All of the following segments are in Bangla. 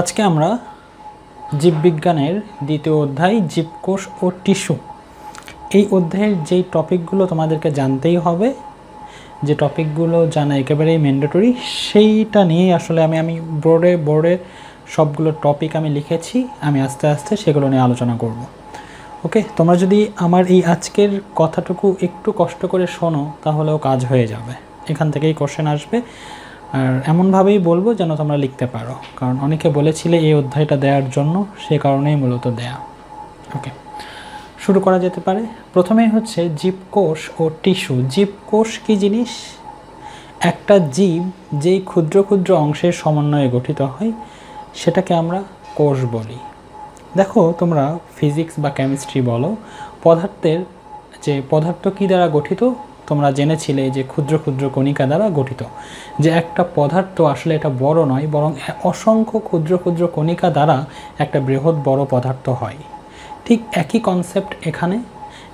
আজকে আমরা জীববিজ্ঞানের দ্বিতীয় অধ্যায় জীবকোষ ও টিস্যু এই অধ্যায়ের যেই টপিকগুলো তোমাদেরকে জানতেই হবে, যে টপিকগুলো জানা একেবারেই ম্যান্ডেটরি, সেইটা নিয়েই আসলে আমি বোর্ডে সবগুলো টপিক আমি লিখেছি। আমি আস্তে আস্তে সেগুলো নিয়ে আলোচনা করব। ওকে, তোমরা যদি আমার এই আজকের কথাটুকু একটু কষ্ট করে শোনো তাহলেও কাজ হয়ে যাবে। এখান থেকেই কোশ্চেন আসবে, আর এমনভাবেই বলবো যেন তোমরা লিখতে পারো, কারণ অনেকে বলেছিলে এই অধ্যায়টা দেওয়ার জন্য, সে কারণেই মূলত দেয়া। ওকে, শুরু করা যেতে পারে। প্রথমেই হচ্ছে জীবকোষ ও টিস্যু। জীবকোষ কী জিনিস? একটা জীব যেই ক্ষুদ্র ক্ষুদ্র অংশের সমন্বয়ে গঠিত হয় সেটাকে আমরা কোষ বলি। দেখো, তোমরা ফিজিক্স বা কেমিস্ট্রি বলো, পদার্থ কী দ্বারা গঠিত তোমরা জেনেছিলে যে ক্ষুদ্র ক্ষুদ্র কণিকা দ্বারা গঠিত। যে একটা পদার্থ আসলে এটা বড় নয়, বরং অসংখ্য ক্ষুদ্র ক্ষুদ্র কণিকা দ্বারা একটা বৃহৎ বড় পদার্থ হয়। ঠিক একই কনসেপ্ট এখানে,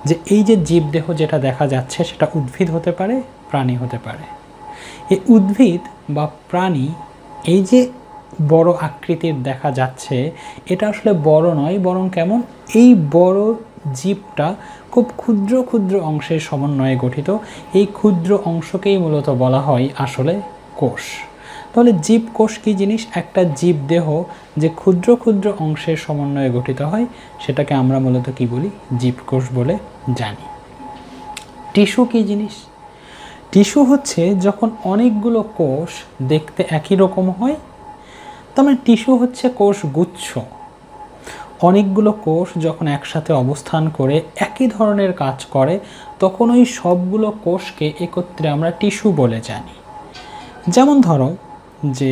যে এই যে জীবদেহ যেটা দেখা যাচ্ছে সেটা উদ্ভিদ হতে পারে, প্রাণী হতে পারে। এই উদ্ভিদ বা প্রাণী এই যে বড় আকৃতির দেখা যাচ্ছে, এটা আসলে বড় নয়, বরং কেমন, এই বড় জীবটা খুব ক্ষুদ্র ক্ষুদ্র অংশের সমন্বয়ে গঠিত। এই ক্ষুদ্র অংশকেই মূলত বলা হয় আসলে কোষ। তাহলে জীবকোষ কী জিনিস? একটা জীবদেহ যে ক্ষুদ্র ক্ষুদ্র অংশের সমন্বয়ে গঠিত হয় সেটাকে আমরা মূলত কী বলি? জীবকোষ বলে জানি। টিস্যু কী জিনিস? টিস্যু হচ্ছে যখন অনেকগুলো কোষ দেখতে একই রকম হয়, তার মানে টিস্যু হচ্ছে কোষ গুচ্ছ। অনেকগুলো কোষ যখন একসাথে অবস্থান করে একই ধরনের কাজ করে, তখন ওই সবগুলো কোষকে একত্রে আমরা টিস্যু বলে জানি। যেমন ধরো যে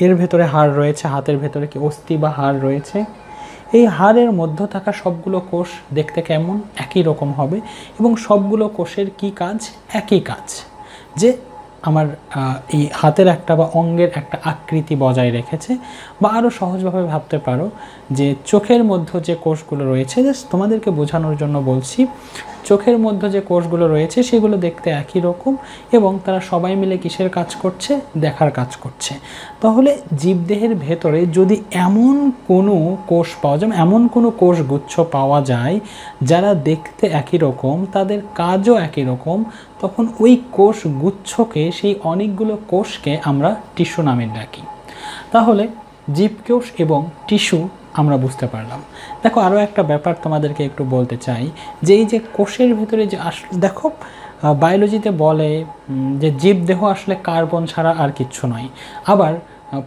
এর ভেতরে হাড় রয়েছে, হাতের ভেতরে কি অস্থি বা হাড় রয়েছে, এই হাড়ের মধ্যে থাকা সবগুলো কোষ দেখতে কেমন? একই রকম হবে, এবং সবগুলো কোষের কি কাজ? একই কাজ, যে আমার এই হাতের একটা বা অঙ্গের একটা আকৃতি বজায় রেখেছে। বা আরও সহজভাবে ভাবতে পারো যে চোখের মধ্যে যে কোষগুলো রয়েছে, জাস্ট তোমাদেরকে বোঝানোর জন্য বলছি, চোখের মধ্যে যে কোষগুলো রয়েছে সেগুলো দেখতে একই রকম, এবং তারা সবাই মিলে কিসের কাজ করছে? দেখার কাজ করছে। তাহলে জীবদেহের ভেতরে যদি এমন কোনো কোষ পাওয়া যায়, এমন কোনো কোষ গুচ্ছ পাওয়া যায় যারা দেখতে একই রকম, তাদের কাজও একই রকম, তখন ওই কোষ গুচ্ছকে, সেই অনেকগুলো কোষকে আমরা টিস্যু নামে ডাকি। তাহলে জীবকোষ এবং টিস্যু আমরা বুঝতে পারলাম। দেখো, আরও একটা ব্যাপার তোমাদেরকে একটু বলতে চাই, যে এই যে কোষের ভিতরে যে দেখো বায়োলজিতে বলে যে জীবদেহ আসলে কার্বন ছাড়া আর কিচ্ছু নয়। আবার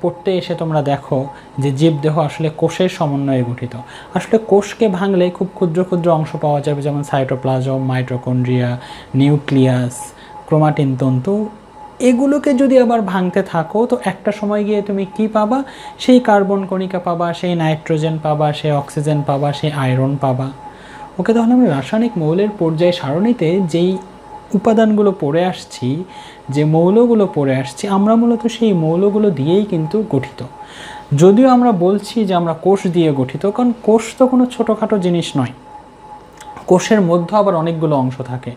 পড়তে এসে তোমরা দেখো যে জীবদেহ আসলে কোষের সমন্বয়ে গঠিত। আসলে কোষকে ভাঙলে খুব ক্ষুদ্র ক্ষুদ্র অংশ পাওয়া যাবে, যেমন সাইটোপ্লাজম, মাইটোকন্ড্রিয়া, নিউক্লিয়াস, ক্রোমাটিন তন্তু। এগুলোকে যদি আবার ভাঙতে থাকো তো একটা সময় গিয়ে তুমি কি পাবা? সেই কার্বন কণিকা পাবা, সেই নাইট্রোজেন পাবা, সেই অক্সিজেন পাবা, সেই আয়রন পাবা। ওকে, তাহলে আমরা রাসায়নিক মৌলের পর্যায় সারণীতে যেই উপাদানগুলো পড়ে আসছি, যে মৌলগুলো পড়ে আসছি, আমরা মূলত সেই মৌলগুলো দিয়েই কিন্তু গঠিত। যদিও আমরা বলছি যে আমরা কোষ দিয়ে গঠিত, কারণ কোষ তো কোনো ছোটোখাটো জিনিস নয়। কোষের মধ্যে আবার অনেকগুলো অংশ থাকে,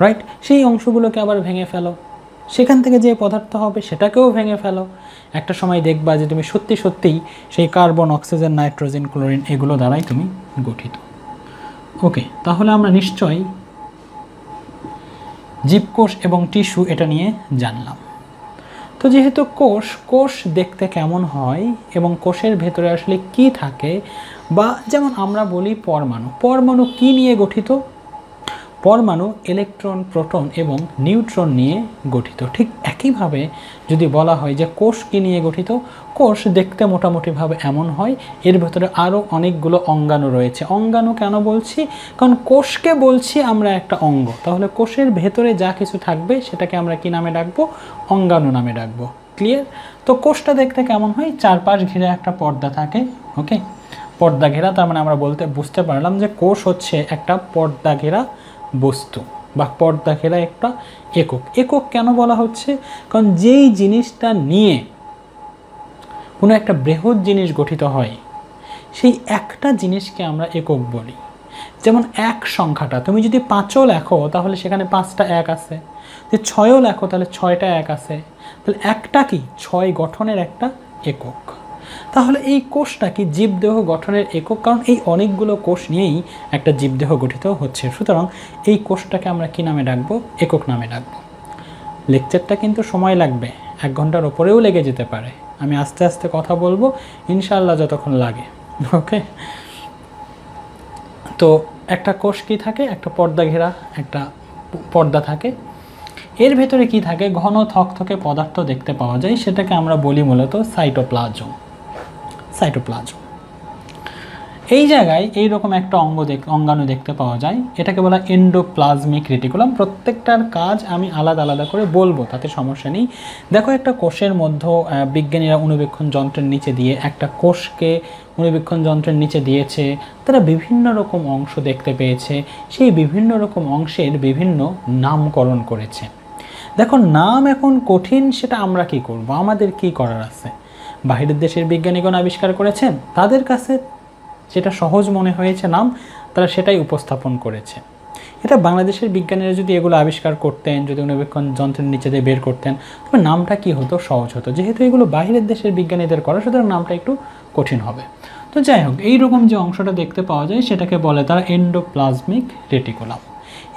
রাইট? সেই অংশগুলোকে আবার ভেঙে ফেলো, সেখান থেকে যে পদার্থ হবে সেটাকেও ভেঙে ফেলো। একটা সময় দেখবা যে তুমি সত্যি সত্যিই সেই কার্বন, অক্সিজেন, নাইট্রোজেন, ক্লোরিন এগুলো দ্বারাই তুমি গঠিত। ওকে, তাহলে আমরা নিশ্চয়ই জীবকোষ এবং টিস্যু এটা নিয়ে জানলাম। তো যেহেতু কোষ দেখতে কেমন হয় এবং কোষের ভেতরে আসলে কি থাকে, বা যেমন আমরা বলি পরমাণু কি নিয়ে গঠিত? পরমাণু ইলেকট্রন, প্রোটন এবং নিউট্রন নিয়ে গঠিত। ঠিক একইভাবে যদি বলা হয় যে কোষ কী নিয়ে গঠিত, কোষ দেখতে মোটামুটিভাবে এমন হয়, এর ভেতরে আরও অনেকগুলো অঙ্গাণু রয়েছে। অঙ্গাণু কেন বলছি? কারণ কোষকে বলছি আমরা একটা অঙ্গ, তাহলে কোষের ভেতরে যা কিছু থাকবে সেটাকে আমরা কি নামে ডাকবো? অঙ্গাণু নামে ডাকবো। ক্লিয়ার? তো কোষটা দেখতে কেমন হয়? চারপাশ ঘিরে একটা পর্দা থাকে। ওকে, পর্দা ঘেরা, তার মানে আমরা বুঝতে পারলাম যে কোষ হচ্ছে একটা পর্দা ঘেরা বস্তু বা পর্দা ঘেরা একটা একক। কেন বলা হচ্ছে? কারণ যেই জিনিসটা নিয়ে কোনো একটা বৃহৎ জিনিস গঠিত হয়, সেই একটা জিনিসকে আমরা একক বলি। যেমন এক সংখ্যাটা তুমি যদি 5ও লেখো তাহলে সেখানে 5টা এক আছে, যদি 6ও লেখো তাহলে 6টা এক আছে, তাহলে একটা কি? 6 গঠনের একটা একক। তাহলে এই কোষটা কি জীবদেহ গঠনের একক? কারণ এই অনেকগুলো কোষ নিয়েই একটা জীবদেহ গঠিত হচ্ছে, সুতরাং এই কোষটাকে আমরা কি নামে ডাকবো? একক নামে ডাকবো। লেকচারটা কিন্তু সময় লাগবে, 1 ঘন্টার ওপরেও লেগে যেতে পারে। আমি আস্তে আস্তে কথা বলবো ইনশাআল্লাহ, যতক্ষণ লাগে। ওকে, তো একটা কোষ কি থাকে? একটা পর্দা ঘেরা একটা পর্দা থাকে। এর ভেতরে কি থাকে? ঘন থকথকে পদার্থ দেখতে পাওয়া যায়, সেটাকে আমরা বলি মূলত সাইটোপ্লাজম। সাইটোপ্লাজম। এই জায়গায় এইরকম একটা অঙ্গাণু দেখতে পাওয়া যায়, এটাকে বলা এন্ডোপ্লাজমিক রেটিকুলাম। প্রত্যেকটার কাজ আমি আলাদা আলাদা করে বলবো, তাতে সমস্যা নেই। দেখো, একটা কোষের মধ্যে বিজ্ঞানীরা অণুবীক্ষণ যন্ত্রের নিচে দিয়ে একটা কোষকে অণুবীক্ষণ যন্ত্রের নিচে দিয়েছে, তারা বিভিন্ন রকম অংশ দেখতে পেয়েছে, সেই বিভিন্ন রকম অংশের বিভিন্ন নামকরণ করেছে। দেখো, নাম এখন কঠিন, সেটা আমরা কি করব? আমাদের কি করার আছে? বাইরের দেশের বিজ্ঞানীগণ আবিষ্কার করেছেন, তাদের কাছে যেটা সহজ মনে হয়েছে নাম, তারা সেটাই উপস্থাপন করেছে। এটা বাংলাদেশের বিজ্ঞানীরা যদি এগুলো আবিষ্কার করতেন, যদি অণুবীক্ষণ যন্ত্রের নিচে দিয়ে বের করতেন, তবে নামটা কি হতো? সহজ হতো। যেহেতু এগুলো বাইরের দেশের বিজ্ঞানীদের করা, সুতরাং নামটা একটু কঠিন হবে। তো যাই হোক, এইরকম যে অংশটা দেখতে পাওয়া যায় সেটাকে বলে তারা এন্ডোপ্লাজমিক রেটিকুলাম।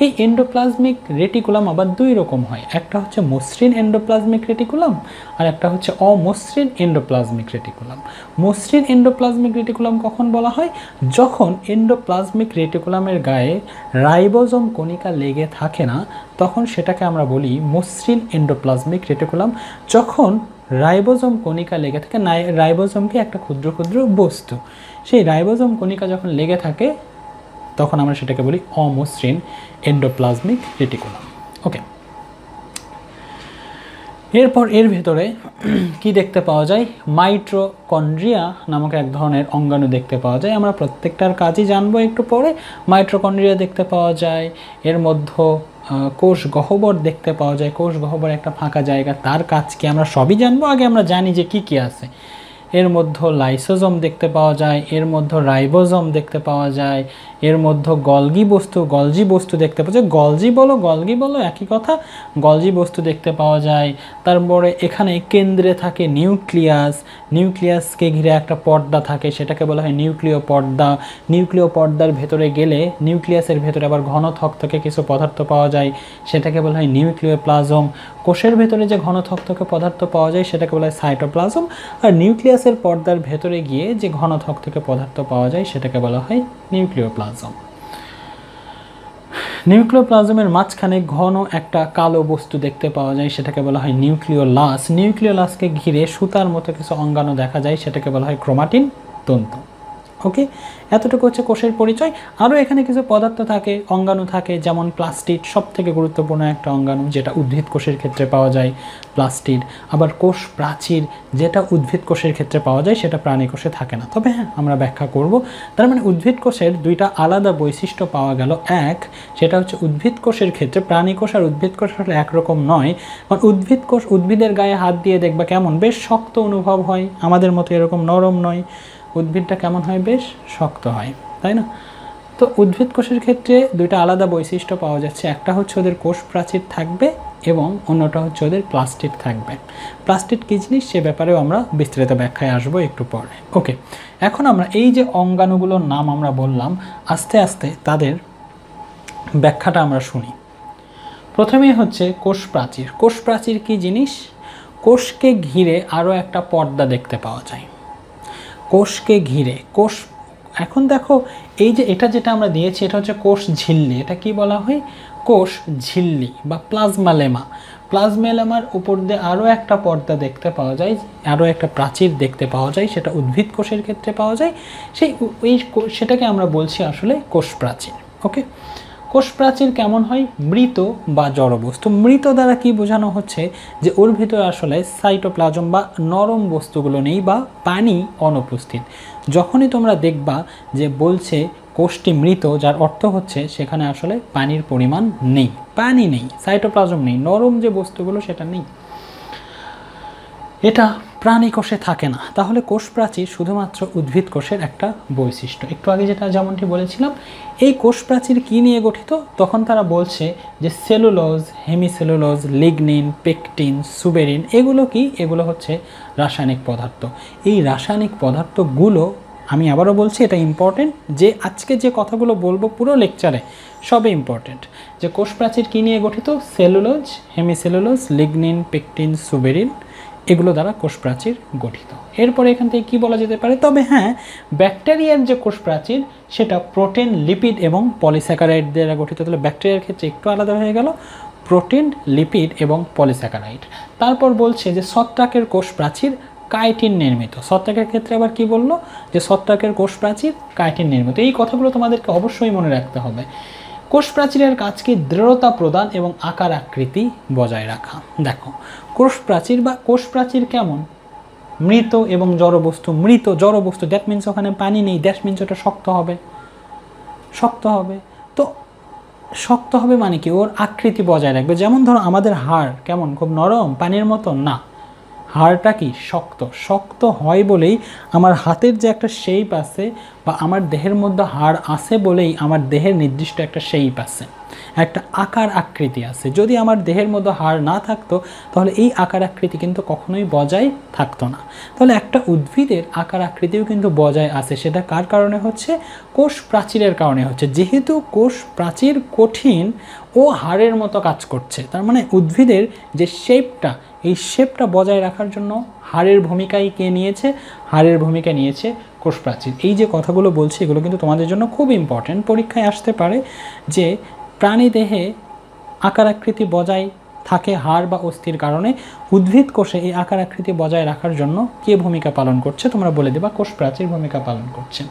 এই এন্ডোপ্লাজমিক রেটিকুলাম আবার 2 রকম হয়, একটা হচ্ছে মসৃণ এন্ডোপ্লাজমিক রেটিকুলাম, আর একটা হচ্ছে অমসৃণ এন্ডোপ্লাজমিক রেটিকুলাম। মসৃণ এন্ডোপ্লাজমিক রেটিকুলাম কখন বলা হয়? যখন এন্ডোপ্লাজমিক রেটিকুলামের গায়ে রাইবোজোম কণিকা লেগে থাকে না, তখন সেটাকে আমরা বলি মসৃণ এন্ডোপ্লাজমিক রেটিকুলাম। যখন রাইবোজোম কণিকা লেগে থাকে, রাইবোজোমকে একটা ক্ষুদ্র ক্ষুদ্র বস্তু, সেই রাইবোজোম কণিকা যখন লেগে থাকে, তখন আমরা সেটাকে বলি অমসৃণ এন্ডোপ্লাজমিক রেটিকুলাম। ওকে, এরপর এর ভেতরে কি দেখতে পাওয়া যায়? মাইটোকন্ড্রিয়া নামক এক ধরনের অঙ্গাণু দেখতে পাওয়া যায়। আমরা প্রত্যেকটার কাজই জানবো একটু পরে। মাইটোকন্ড্রিয়া দেখতে পাওয়া যায়, এর মধ্যে কোষ গহ্বর দেখতে পাওয়া যায়। কোষ গহ্বর একটা ফাঁকা জায়গা, তার কাজ কি আমরা সবই জানবো। আগে আমরা জানি যে কি কি আছে। এর মধ্যে লাইসোজোম দেখতে পাওয়া যায়, এর মধ্যে রাইবোজোম দেখতে পাওয়া যায়, এর মধ্যে গলজি বস্তু দেখতে পাওয়া যায়। গলজি বলো একই কথা, গলজি বস্তু দেখতে পাওয়া যায়। তারপরে এখানে কেন্দ্রে থাকে নিউক্লিয়াসকে ঘিরে একটা পর্দা থাকে, সেটাকে বলা হয় নিউক্লিয় পর্দা। নিউক্লিয় পর্দার ভেতরে গেলে নিউক্লিয়াসের ভেতরে আবার ঘন থকথকে কিছু পদার্থ পাওয়া যায়, সেটাকে বলা হয় নিউক্লিওপ্লাজম। কোষের ভেতরে যে ঘন থকথকে পদার্থ পাওয়া যায় সেটাকে বলা হয় সাইটোপ্লাজম। আর নিউক্লিয়াসের পর্দার ভেতরে গিয়ে যে ঘন থকথকে পদার্থ পাওয়া যায় সেটাকে বলা হয় নিউক্লিওপ্লাজম। নিউক্লিওপ্লাজমের মাঝখানে ঘন একটা কালো বস্তু দেখতে পাওয়া যায়, সেটাকে বলা হয় নিউক্লিওলাস। নিউক্লিওলাসকে ঘিরে সুতার মতো কিছু অঙ্গাণু দেখা যায়, সেটাকে বলা হয় ক্রোমাটিন তন্তু। ওকে, এতটুকু হচ্ছে কোষের পরিচয়। আরও এখানে কিছু পদার্থ থাকে, অঙ্গাণু থাকে, যেমন প্লাস্টিড, সব থেকে গুরুত্বপূর্ণ একটা অঙ্গাণু, যেটা উদ্ভিদ কোষের ক্ষেত্রে পাওয়া যায়, প্লাস্টিড। আবার কোষ প্রাচীর, যেটা উদ্ভিদ কোষের ক্ষেত্রে পাওয়া যায়, সেটা প্রাণী কোষে থাকে না। তবে হ্যাঁ, আমরা ব্যাখ্যা করব। তার মানে উদ্ভিদ কোষের 2টা আলাদা বৈশিষ্ট্য পাওয়া গেল। এক, সেটা হচ্ছে উদ্ভিদ কোষের ক্ষেত্রে প্রাণী কোষ আর উদ্ভিদ কোষ আসলে একরকম নয়। কারণ উদ্ভিদ কোষ উদ্ভিদের গায়ে হাত দিয়ে দেখবা কেমন, বেশ শক্ত অনুভব হয়, আমাদের মতো এরকম নরম নয়। উদ্ভিদটা কেমন হয়? বেশ শক্ত হয়, তাই না? তো উদ্ভিদ কোষের ক্ষেত্রে 2টা আলাদা বৈশিষ্ট্য পাওয়া যাচ্ছে। একটা হচ্ছে ওদের কোষ প্রাচীর থাকবে এবং অন্যটা হচ্ছে ওদের প্লাস্টিড থাকবে। প্লাস্টিড কী জিনিস সে ব্যাপারেও আমরা বিস্তারিত ব্যাখ্যায় আসবো একটু পরে। ওকে, এখন আমরা এই যে অঙ্গাণুগুলোর নাম আমরা বললাম, আস্তে আস্তে তাদের ব্যাখ্যাটা আমরা শুনি। প্রথমেই হচ্ছে কোষ প্রাচীর। কোষ প্রাচীর কী জিনিস? কোষকে ঘিরে আরও একটা পর্দা দেখতে পাওয়া যায়। কোষকে ঘিরে এখন দেখো, এই যে এটা যেটা আমরা দিয়েছি, এটা হচ্ছে কোষ ঝিল্লি। এটা কি বলা হয়? কোষ ঝিল্লি বা প্লাজমালেমা। প্লাজমালেমার উপর দিয়ে আরও একটা পর্দা দেখতে পাওয়া যায়, আরও একটা প্রাচীর দেখতে পাওয়া যায়, সেটা উদ্ভিদ কোষের ক্ষেত্রে পাওয়া যায়। সেটাকে আমরা বলছি আসলে কোষ প্রাচীর। ওকে, কোষ প্রাচীর কেমন হয়? মৃত বা জড়বস্তু। মৃত দ্বারা কি বোঝানো হচ্ছে? যে ওর ভিতরে আসলে সাইটোপ্লাজম বা নরম বস্তুগুলো নেই বা পানি অনুপস্থিত। যখনই তোমরা দেখবা যে বলছে কোষটি মৃত, যার অর্থ হচ্ছে সেখানে আসলে পানির পরিমাণ নেই, পানি নেই, সাইটোপ্লাজম নেই, নরম যে বস্তুগুলো সেটা নেই। এটা প্রাণী কোষে থাকে না, তাহলে কোষ প্রাচীর শুধুমাত্র উদ্ভিদ কোষের একটা বৈশিষ্ট্য। একটু আগে যেটা যেমনটি বলেছিলাম, এই কোষ প্রাচীর কী নিয়ে গঠিত, তখন তারা বলছে যে cellulose, hemicellulose, lignin, pectin, suberin, এগুলো কি, এগুলো হচ্ছে রাসায়নিক পদার্থ। এই রাসায়নিক পদার্থগুলো, আমি আবারও বলছি এটা ইম্পর্টেন্ট, যে আজকে যে কথাগুলো বলবো পুরো লেকচারে সবই ইম্পর্টেন্ট, যে কোষ প্রাচীর কী নিয়ে গঠিত, cellulose, hemicellulose, lignin, pectin, suberin, এগুলো দ্বারা কোষ প্রাচীর গঠিত। এরপরে এখান থেকে কী বলা যেতে পারে, তবে হ্যাঁ, ব্যাকটেরিয়ার যে কোষ প্রাচীর সেটা প্রোটিন, লিপিড এবং পলিস্যাকারাইড দ্বারা গঠিত। তাহলে ব্যাকটেরিয়ার ক্ষেত্রে একটু আলাদা হয়ে গেল, প্রোটিন, লিপিড এবং পলিস্যাকারাইড। তারপর বলছে যে ছত্রাকের কোষ প্রাচীর কাইটিন নির্মিত। ছত্রাকের ক্ষেত্রে আবার কি বললো, যে ছত্রাকের কোষ প্রাচীর কাইটিন নির্মিত। এই কথাগুলো তোমাদেরকে অবশ্যই মনে রাখতে হবে। কোষ প্রাচীরের কাজ কি, দৃঢ়তা প্রদান এবং আকার আকৃতি বজায় রাখা। দেখো, কোষ প্রাচীর বা কোষ প্রাচীর কেমন, মৃত এবং জড়বস্তু। মৃত জড়বস্তু, দ্যাট মিনস ওখানে পানি নেই, দ্যাট মিনস ওটা শক্ত হবে। শক্ত হবে, তো শক্ত হবে মানে কি, ওর আকৃতি বজায় রাখবে। যেমন ধরো আমাদের হাড় কেমন, খুব নরম, পানির মতো না, হাড়টা কি শক্ত। শক্ত হয় বলেই আমার হাতের যে একটা শেপ আছে, বা আমার দেহের মধ্যে হাড় আছে বলেই আমার দেহের নির্দিষ্ট একটা শেপ আছে, একটা আকার আকৃতি আছে। যদি আমার দেহের মধ্যে হাড় না থাকতো তাহলে এই আকার আকৃতি কিন্তু কখনোই বজায় থাকতো না। তাহলে একটা উদ্ভিদের আকার আকৃতিও কিন্তু বজায় আছে, সেটা কার কারণে হচ্ছে, কোষ প্রাচীরের কারণে হচ্ছে। যেহেতু কোষ প্রাচীর কঠিন ও হাড়ের মতো কাজ করছে, তার মানে উদ্ভিদের যে শেপটা, এই শেপটা বজায় রাখার জন্য হাড়ের ভূমিকাই কে নিয়েছে, হাড়ের ভূমিকা নিয়েছে কোষ প্রাচীর। এই যে কথাগুলো বলছি এগুলো কিন্তু তোমাদের জন্য খুব ইম্পর্ট্যান্ট, পরীক্ষায় আসতে পারে যে প্রাণী দেহে আকার আকৃতি বজায় থাকে হাড় বা অস্থির কারণে, উদ্ভিদ কোষে এই আকার আকৃতি বজায় রাখার জন্য কে ভূমিকা পালন করছে, তোমরা বলে দেবা কোষ প্রাচীর ভূমিকা পালন করছে।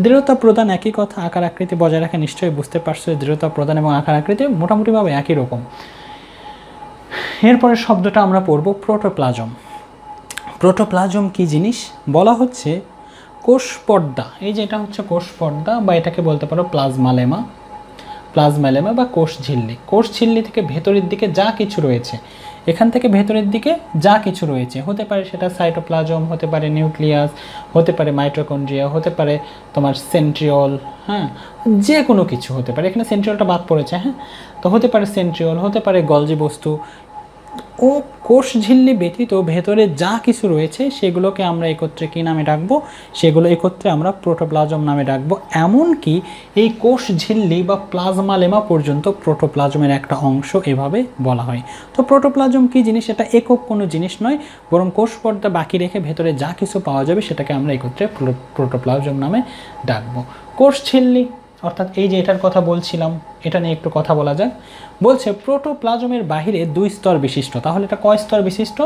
দৃঢ়তা প্রদান একই কথা, আকার আকৃতি বজায় রাখা নিশ্চয়ই বুঝতে পারছো, দৃঢ়তা প্রদান এবং আকার আকৃতি মোটামুটিভাবে একই রকম। এরপরে শব্দটা আমরা পড়ব প্রোটোপ্লাজম। প্রোটোপ্লাজম কি জিনিস, বলা হচ্ছে কোষ পর্দা। এই যে এটা হচ্ছে কোষ পর্দা, বা এটাকে বলতে পারো প্লাজমালেমা, প্লাজমালেমা বা কোষ ঝিল্লি। কোষ ঝিল্লি থেকে ভেতরের দিকে যা কিছু রয়েছে, এখান থেকে ভেতরের দিকে যা কিছু রয়েছে, হতে পারে সেটা সাইটোপ্লাজম, হতে পারে নিউক্লিয়াস, হতে পারে মাইটোকন্ড্রিয়া, হতে পারে তোমার সেন্ট্রিওল, হ্যাঁ, যে কোনো কিছু হতে পারে। এখানে সেন্ট্রিওলটা বাদ পড়েছে, হ্যাঁ, তো হতে পারে সেন্ট্রিওল, হতে পারে গলজি বস্তু। ও কোষ ঝিল্লি ব্যতীত ভেতরে যা কিছু রয়েছে সেগুলোকে আমরা একত্রে কী নামে ডাকবো, সেগুলো একত্রে আমরা প্রোটোপ্লাজম নামে ডাকবো। এমনকি এই কোষ ঝিল্লি বা প্লাজমালেমা পর্যন্ত প্রোটোপ্লাজমের একটা অংশ এভাবে বলা হয়। তো প্রোটোপ্লাজম কি জিনিস, এটা একক কোনো জিনিস নয়, বরং কোষ পর্দা বাকি রেখে ভেতরে যা কিছু পাওয়া যাবে সেটাকে আমরা একত্রে প্রোটোপ্লাজম নামে ডাকবো। কোষ ঝিল্লি অর্থাৎ এই যে এটার কথা বলছিলাম, এটা নিয়ে একটু কথা বলা যাক। বলছে প্রোটোপ্লাজমের বাহিরে 2 স্তর বিশিষ্ট। তাহলে এটা কয় স্তর বিশিষ্ট,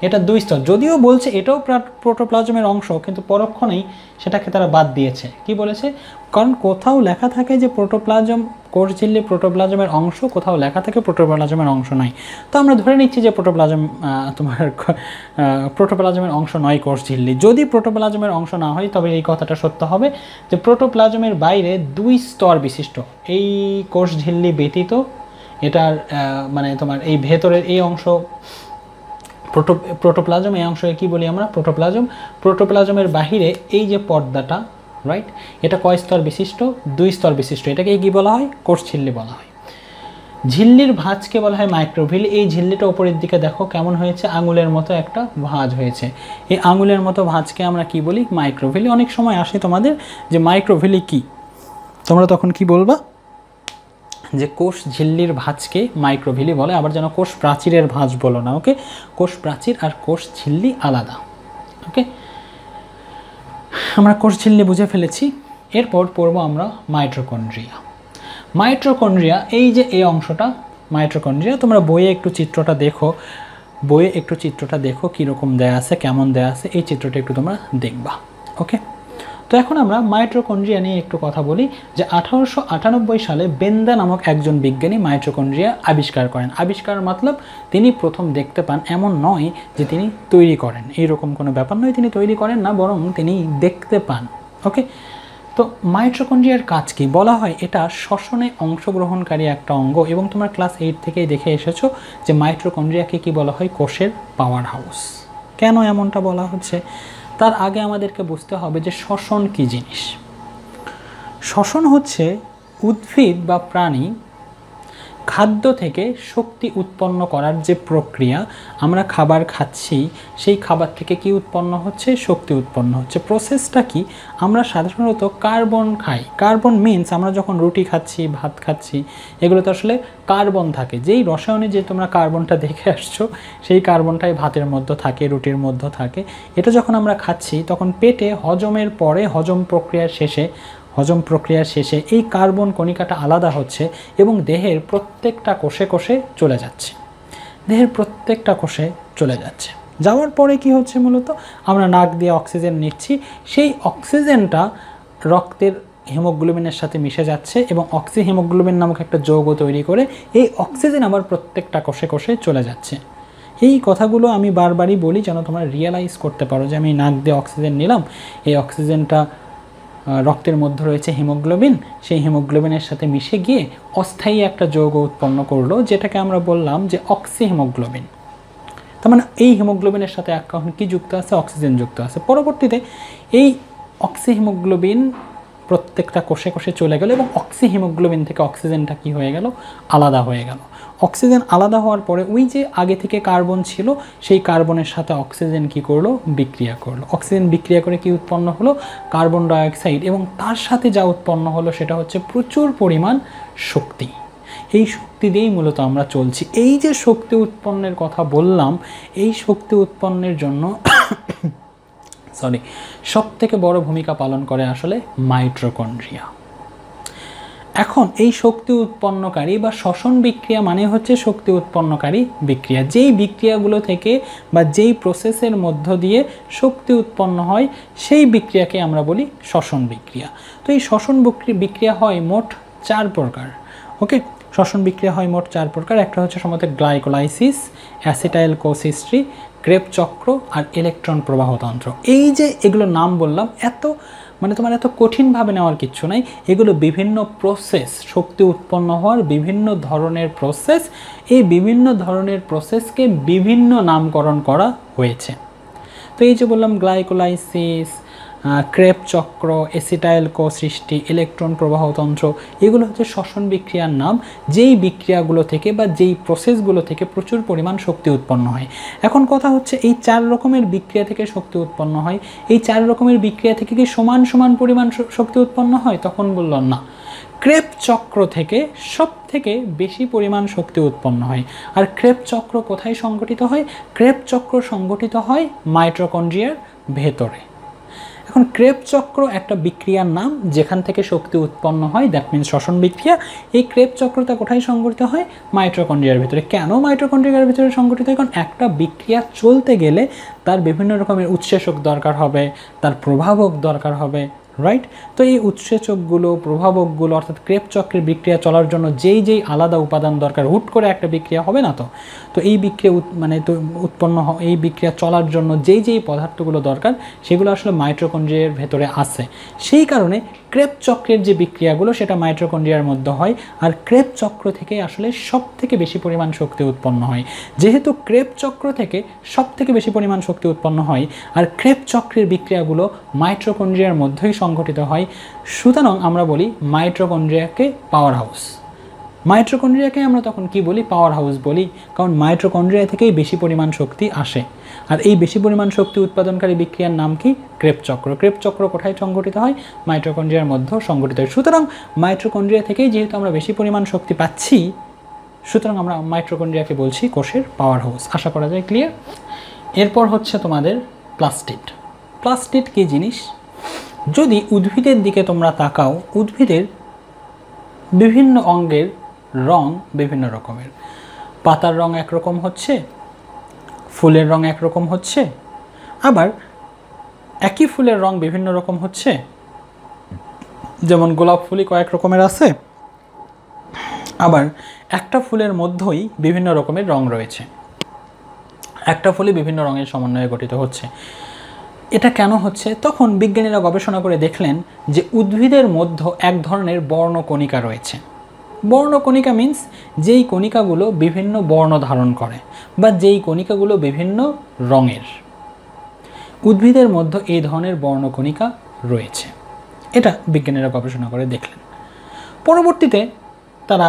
এটা 2 স্তর। যদিও বলছে এটাও প্রোটোপ্লাজমের অংশ, কিন্তু পরক্ষণেই সেটাকে তারা বাদ দিয়েছে। কি বলেছে, কারণ কোথাও লেখা থাকে যে প্রোটোপ্লাজম, কোষ ঝিল্লি প্রোটোপ্লাজমের অংশ, কোথাও লেখা থাকে প্রোটোপ্লাজমের অংশ নয়। তো আমরা ধরে নিচ্ছি যে প্রোটোপ্লাজমের অংশ নয় কোষ ঝিল্লি। যদি প্রোটোপ্লাজমের অংশ না হয় তবে এই কথাটা সত্য হবে যে প্রোটোপ্লাজমের বাইরে 2 স্তর বিশিষ্ট এই কোষ ঝিল্লি ব্যতীত, এটার মানে তোমার এই ভেতরের এই অংশ প্রোটোপ্লাজম, এই অংশকে কী বলি আমরা, প্রোটোপ্লাজম। প্রোটোপ্লাজমের বাহিরে এই যে পর্দাটা, রাইট, এটা কয় স্তর বিশিষ্ট, 2 স্তর বিশিষ্ট। এটাকে কী বলা হয়, কোষ ঝিল্লি বলা হয়। ঝিল্লির ভাঁজকে বলা হয় মাইক্রোভিলি। এই ঝিল্লিটা উপরের দিকে দেখো কেমন হয়েছে, আঙুলের মতো একটা ভাঁজ হয়েছে। এই আঙুলের মতো ভাঁজকে আমরা কি বলি, মাইক্রোভিলি। অনেক সময় আসে তোমাদের যে মাইক্রোভিলি কি, তোমরা তখন কি বলবা, যে কোষ ঝিল্লির ভাঁজকে মাইক্রোভিলি বলে। আবার যেন কোষ প্রাচীরের ভাঁজ বলো না, ওকে। কোষ প্রাচীর আর কোষ ঝিল্লি আলাদা, ওকে। আমরা কোষ ঝিল্লি বুঝে ফেলেছি। এরপর পড়বো আমরা মাইটোকন্ড্রিয়া। মাইটোকন্ড্রিয়া, এই যে এই অংশটা মাইটোকন্ড্রিয়া, তোমরা বইয়ে একটু চিত্রটা দেখো, কীরকম দেয়া আছে, কেমন দেয়া আছে, এই চিত্রটা একটু তোমরা দেখবা, ওকে। তো এখন আমরা মাইটোকন্ড্রিয়া নিয়ে একটু কথা বলি। যে 1898 সালে বেন্দা নামক একজন বিজ্ঞানী মাইটোকন্ড্রিয়া আবিষ্কার করেন। আবিষ্কার মতলব তিনি প্রথম দেখতে পান, এমন নয় যে তিনি তৈরি করেন, এইরকম কোনো ব্যাপার নয়, তিনি তৈরি করেন না, বরং তিনি দেখতে পান, ওকে। তো মাইটোকন্ড্রিয়ার কাজ কি, বলা হয় এটা শ্বসনে অংশগ্রহণকারী একটা অঙ্গ। এবং তোমরা ক্লাস 8 থেকেই দেখে এসেছো যে মাইটোকন্ড্রিয়াকে কি বলা হয়, কোষের পাওয়ার হাউস, কেন এমনটা বলা হচ্ছে তার আগে আমাদেরকে বুঝতে হবে যে শ্বসন কী জিনিস। শ্বসন হচ্ছে উদ্ভিদ বা প্রাণী খাদ্য থেকে শক্তি উৎপন্ন করার যে প্রক্রিয়া। আমরা খাবার খাচ্ছি, সেই খাবার থেকে কি উৎপন্ন হচ্ছে? শক্তি উৎপন্ন হচ্ছে। প্রসেসটা কি? আমরা সাধারণত কার্বন খাই। কার্বন মিন্স আমরা যখন রুটি খাচ্ছি, ভাত খাচ্ছি, এগুলোতে আসলে কার্বন থাকে। যেই রসায়নে যে তোমরা কার্বনটা দেখে আসছো, সেই কার্বনটাই ভাতের মধ্যে থাকে, রুটির মধ্যে থাকে। এটা যখন আমরা খাচ্ছি তখন পেটে হজমের পরে হজম প্রক্রিয়ার শেষে এই কার্বন কণিকাটা আলাদা হচ্ছে এবং দেহের প্রত্যেকটা কোষে কোষে চলে যাচ্ছে। যাওয়ার পরে কি হচ্ছে? মূলত আমরা নাক দিয়ে অক্সিজেন নিচ্ছি, সেই অক্সিজেনটা রক্তের হিমোগ্লোবিনের সাথে মিশে যাচ্ছে এবং হিমোগ্লোবিন নামক একটা যৌগ তৈরি করে এই অক্সিজেন আবার প্রত্যেকটা কোষে কোষে চলে যাচ্ছে। এই কথাগুলো আমি বারবারই বলি যেন তোমরা রিয়েলাইজ করতে পারো যে আমি নাক দিয়ে অক্সিজেন নিলাম, এই অক্সিজেনটা রক্তের মধ্যে রয়েছে হিমোগ্লোবিন, সেই হিমোগ্লোবিনের সাথে মিশে গিয়ে অস্থায়ী একটা যৌগ উৎপন্ন করলো, যেটাকে আমরা বললাম যে অক্সিহিমোগ্লোবিন। তার মানে এই হিমোগ্লোবিনের সাথে এখন কি যুক্ত আছে? অক্সিজেন যুক্ত আছে। পরবর্তীতে এই অক্সিহিমোগ্লোবিন প্রত্যেকটা কোষে কোষে চলে গেল এবং অক্সিহিমোগ্লোবিন থেকে অক্সিজেনটা কি হয়ে গেল? আলাদা হয়ে গেল। অক্সিজেন আলাদা হওয়ার পরে ওই যে আগে থেকে কার্বন ছিল, সেই কার্বনের সাথে অক্সিজেন কি করলো? বিক্রিয়া করলো। অক্সিজেন বিক্রিয়া করে কি উৎপন্ন হলো? Carbon dioxide. এবং তার সাথে যা উৎপন্ন হলো সেটা হচ্ছে প্রচুর পরিমাণ শক্তি। এই শক্তি দিয়েই মূলত আমরা চলছি। এই যে শক্তি উৎপন্নের কথা বললাম, এই শক্তি উৎপন্নের জন্য সবথেকে বড় ভূমিকা পালন করে আসলে মাইটোকন্ড্রিয়া। এখন এই শক্তি উৎপন্নকারী বা শ্বসন বিক্রিয়া মানে হচ্ছে শক্তি উৎপন্নকারী বিক্রিয়া। যেই বিক্রিয়াগুলো থেকে বা যেই প্রসেসের মধ্য দিয়ে শক্তি উৎপন্ন হয় সেই বিক্রিয়াকে আমরা বলি শ্বসন বিক্রিয়া। তো এই শ্বসন বিক্রিয়া হয় মোট 4 প্রকার। ওকে, শ্বসন বিক্রিয়া হয় মোট 4 প্রকার। একটা হচ্ছে সম্ভবত গ্লাইকোলাইসিস, অ্যাসিটাইল কোসিস্ট্রি, ক্রেব চক্র আর ইলেকট্রন প্রবাহতন্ত্র। এই যে এগুলোর নাম বললাম, তোমার এত কঠিনভাবে নেওয়ার কিচ্ছু নাই। এগুলো বিভিন্ন প্রসেস, শক্তি উৎপন্ন হওয়ার বিভিন্ন ধরনের প্রসেস। এই বিভিন্ন ধরনের প্রসেসকে বিভিন্ন নামকরণ করা হয়েছে। তো এই যে বললাম গ্লাইকোলাইসিস, ক্রেব চক্র, অ্যাসিটাইল কোসৃষ্টি, ইলেকট্রন প্রবাহতন্ত্র, এগুলো হচ্ছে শ্বসন বিক্রিয়ার নাম, যেই বিক্রিয়াগুলো থেকে বা যেই প্রসেসগুলো থেকে প্রচুর পরিমাণ শক্তি উৎপন্ন হয়। এখন কথা হচ্ছে এই 4 রকমের বিক্রিয়া থেকে শক্তি উৎপন্ন হয়, এই 4 রকমের বিক্রিয়া থেকে কি সমান সমান পরিমাণ শক্তি উৎপন্ন হয়? তখন বললাম না, ক্রেব চক্র থেকে সব থেকে বেশি পরিমাণ শক্তি উৎপন্ন হয়। আর ক্রেব চক্র কোথায় সংগঠিত হয়? ক্রেব চক্র সংগঠিত হয় মাইটোকন্ড্রিয়ার ভেতরে। এখন ক্রেব চক্র একটা বিক্রিয়ার নাম যেখান থেকে শক্তি উৎপন্ন হয়, দ্যাট মিনস শ্বসন বিক্রিয়া। এই ক্রেব চক্রটা কোথায় সংগঠিত হয়? মাইটোকন্ড্রিয়ার ভিতরে। কেন মাইটোকন্ড্রিয়ার ভিতরে সংগঠিত হয়? কারণ একটা বিক্রিয়া চলতে গেলে তার বিভিন্ন রকমের উৎসেচক দরকার হবে, তার প্রভাবক দরকার হবে, রাইট? তো এই উৎসেচকগুলো, প্রভাবকগুলো অর্থাৎ ক্রেব চক্রের বিক্রিয়া চলার জন্য যেই আলাদা উপাদান দরকার, হুট করে একটা বিক্রিয়া হবে না। তো এই বিক্রিয়া এই বিক্রিয়া চলার জন্য যেই পদার্থগুলো দরকার সেগুলো আসলে মাইটোকন্ড্রিয়ার ভেতরে আছে। সেই কারণে ক্রেব চক্রের যে বিক্রিয়াগুলো সেটা মাইটোকন্ড্রিয়ার মধ্যে হয়। আর ক্রেব চক্র থেকে আসলে সব থেকে বেশি পরিমাণ শক্তি উৎপন্ন হয়। যেহেতু ক্রেব চক্র থেকে সব থেকে বেশি পরিমাণ শক্তি উৎপন্ন হয় আর ক্রেব চক্রের বিক্রিয়াগুলো মাইটোকন্ড্রিয়ার মধ্যেই সংঘটিত হয়, সুতরাং আমরা বলি মাইটোকন্ড্রিয়াকে পাওয়ার হাউস। মাইটোকন্ড্রিয়াকে আমরা তখন কি বলি? পাওয়ার হাউস বলি, কারণ মাইটোকন্ড্রিয়া থেকেই বেশি পরিমাণ শক্তি আসে। আর এই বেশি পরিমাণ শক্তি উৎপাদনকারী বিক্রিয়ার নাম কি? ক্রেব চক্র। ক্রেব চক্র কোথায় সংঘটিত হয়? মাইটোকন্ড্রিয়ার মধ্যেও সংঘটিত হয়। সুতরাং মাইটোকন্ড্রিয়া থেকেই যেহেতু আমরা বেশি পরিমাণ শক্তি পাচ্ছি, সুতরাং আমরা মাইটোকন্ড্রিয়াকে বলছি কোষের পাওয়ার হাউস। আশা করা যায় ক্লিয়ার। এরপর হচ্ছে তোমাদের প্লাস্টিড। প্লাস্টিড কী জিনিস? যদি উদ্ভিদের দিকে তোমরা তাকাও, উদ্ভিদের বিভিন্ন অঙ্গের রং বিভিন্ন রকমের। পাতার রং একরকম হচ্ছে, ফুলের রং একরকম হচ্ছে, আবার একই ফুলের রং বিভিন্ন রকম হচ্ছে। যেমন গোলাপ ফুলই কয়েক রকমের আছে, আবার একটা ফুলের মধ্যেই বিভিন্ন রকমের রং রয়েছে। একটা ফুলই বিভিন্ন রঙের সমন্বয়ে গঠিত হচ্ছে। এটা কেন হচ্ছে? তখন বিজ্ঞানীরা গবেষণা করে দেখলেন যে উদ্ভিদের মধ্যে এক ধরনের বর্ণকণিকা রয়েছে। বর্ণকণিকা মিন্স যেই কণিকাগুলো বিভিন্ন বর্ণ ধারণ করে বা যেই কণিকাগুলো বিভিন্ন রঙের। উদ্ভিদের মধ্যে এই ধরনের বর্ণকণিকা রয়েছে। এটা বিজ্ঞানীরা গবেষণা করে দেখলেন। পরবর্তীতে তারা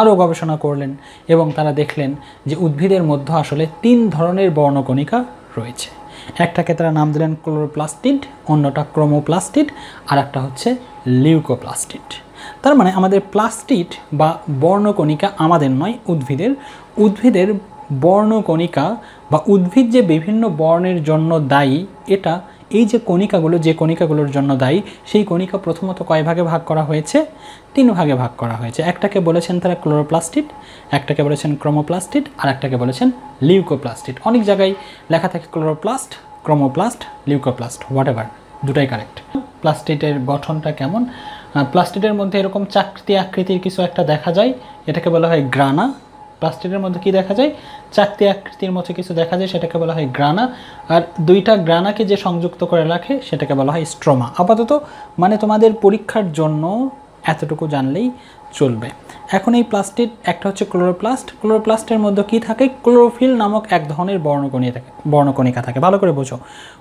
আরও গবেষণা করলেন এবং তারা দেখলেন যে উদ্ভিদের মধ্যে আসলে 3 ধরনের বর্ণকণিকা রয়েছে। একটাকে তারা নাম দিলেন ক্লোরোপ্লাস্টিড, অন্যটা ক্রোমোপ্লাস্টিড, আর একটা হচ্ছে লিউকোপ্লাস্টিড। তার মানে আমাদের প্লাস্টিড বা বর্ণকণিকা আমাদের নয়, উদ্ভিদের বর্ণকণিকা বা উদ্ভিদ যে বিভিন্ন বর্ণের জন্য দায়ী, এটা এই যে কণিকাগুলো, যে কণিকাগুলোর জন্য দায়ী, সেই কণিকা প্রথমত কয় ভাগে ভাগ করা হয়েছে? 3 ভাগে ভাগ করা হয়েছে। একটাকে বলেছেন তারা ক্লোরোপ্লাস্টিড, একটাকে বলেছেন ক্রোমোপ্লাস্টিড, আর একটাকে বলেছেন লিউকোপ্লাস্টিড। অনেক জায়গায় লেখা থাকে ক্লোরোপ্লাস্ট, ক্রোমোপ্লাস্ট, লিউকোপ্লাস্ট, হোয়াটএভার, দুটাই কারেক্ট। প্লাস্টিডের গঠনটা কেমন? প্লাস্টিডের মধ্যে এরকম চাকতি আকৃতির কিছু একটা দেখা যায়, এটাকে বলা হয় গ্রানা। প্লাস্টিডের মধ্যে কি দেখা যায়? চাকতি আকৃতির মতো কিছু দেখা যায়, সেটাকে বলা হয় গ্রানা। আর 2টা গ্রানাকে যে সংযুক্ত করে রাখে সেটাকে বলা হয় স্ট্রোমা। আপাতত মানে তোমাদের পরীক্ষার জন্য এতটুকু জানলেই চলবে। এখন এই প্লাস্টিড একটা হচ্ছে ক্লোরোপ্লাস্ট। ক্লোরোপ্লাস্টের মধ্যে কি থাকে? ক্লোরোফিল নামক এক ধরনের বর্ণকণিকা থাকে। ভালো করে বোঝো।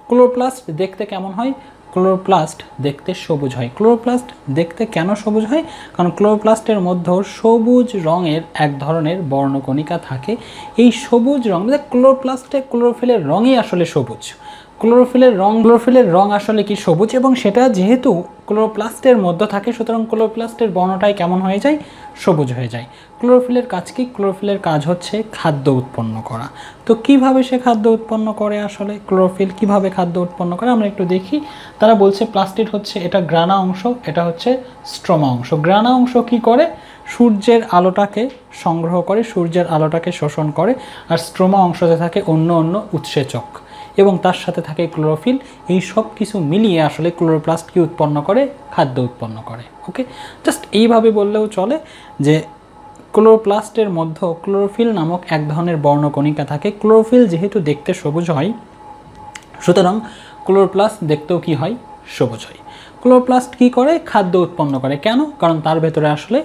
ক্লোরোপ্লাস্ট দেখতে কেমন হয়? ক্লোরোপ্লাস্ট দেখতে সবুজ হয়। ক্লোরোপ্লাস্ট দেখতে কেন সবুজ হয়? কারণ ক্লোরোপ্লাস্টের মধ্যে সবুজ রঙের এক ধরনের বর্ণকণিকা থাকে। এই সবুজ রং মানে ক্লোরোফিলের রঙই আসলে সবুজ। ক্লোরোফিলের রং আসলে কি সবুজ, এবং সেটা যেহেতু ক্লোরোপ্লাস্টের মধ্যে থাকে, সুতরাং ক্লোরোপ্লাস্টের বর্ণটাই কেমন হয়ে যায়? সবুজ হয়ে যায়। ক্লোরোফিলের কাজ কি? ক্লোরোফিলের কাজ হচ্ছে খাদ্য উৎপন্ন করা। তো কিভাবে সে খাদ্য উৎপন্ন করে? আসলে ক্লোরোফিল কিভাবে খাদ্য উৎপন্ন করে আমরা একটু দেখি। তারা বলছে প্লাস্টিড হচ্ছে এটা গ্রানা অংশ, এটা হচ্ছে স্ট্রোমা অংশ। গ্রানা অংশ কি করে? সূর্যের আলোটাকে সংগ্রহ করে, সূর্যের আলোটাকে শোষণ করে। আর স্ট্রোমা অংশতে থাকে অন্য উৎসেচক এবং তার সাথে থাকে ক্লোরোফিল। এই সব কিছু মিলিয়ে আসলে ক্লোরোপ্লাস্ট কি উৎপন্ন করে? খাদ্য উৎপন্ন করে। ওকে, জাস্ট এইভাবে বললেও চলে যে ক্লোরোপ্লাস্টের মধ্যে ক্লোরোফিল নামক এক ধরনের বর্ণকণিকা থাকে। ক্লোরোফিল যেহেতু দেখতে সবুজ হয়, সুতরাং ক্লোরোপ্লাস্ট দেখতেও কি হয়? সবুজ হয়। ক্লোরোপ্লাস্ট কি করে? খাদ্য উৎপন্ন করে। কেন? কারণ তার ভেতরে আসলে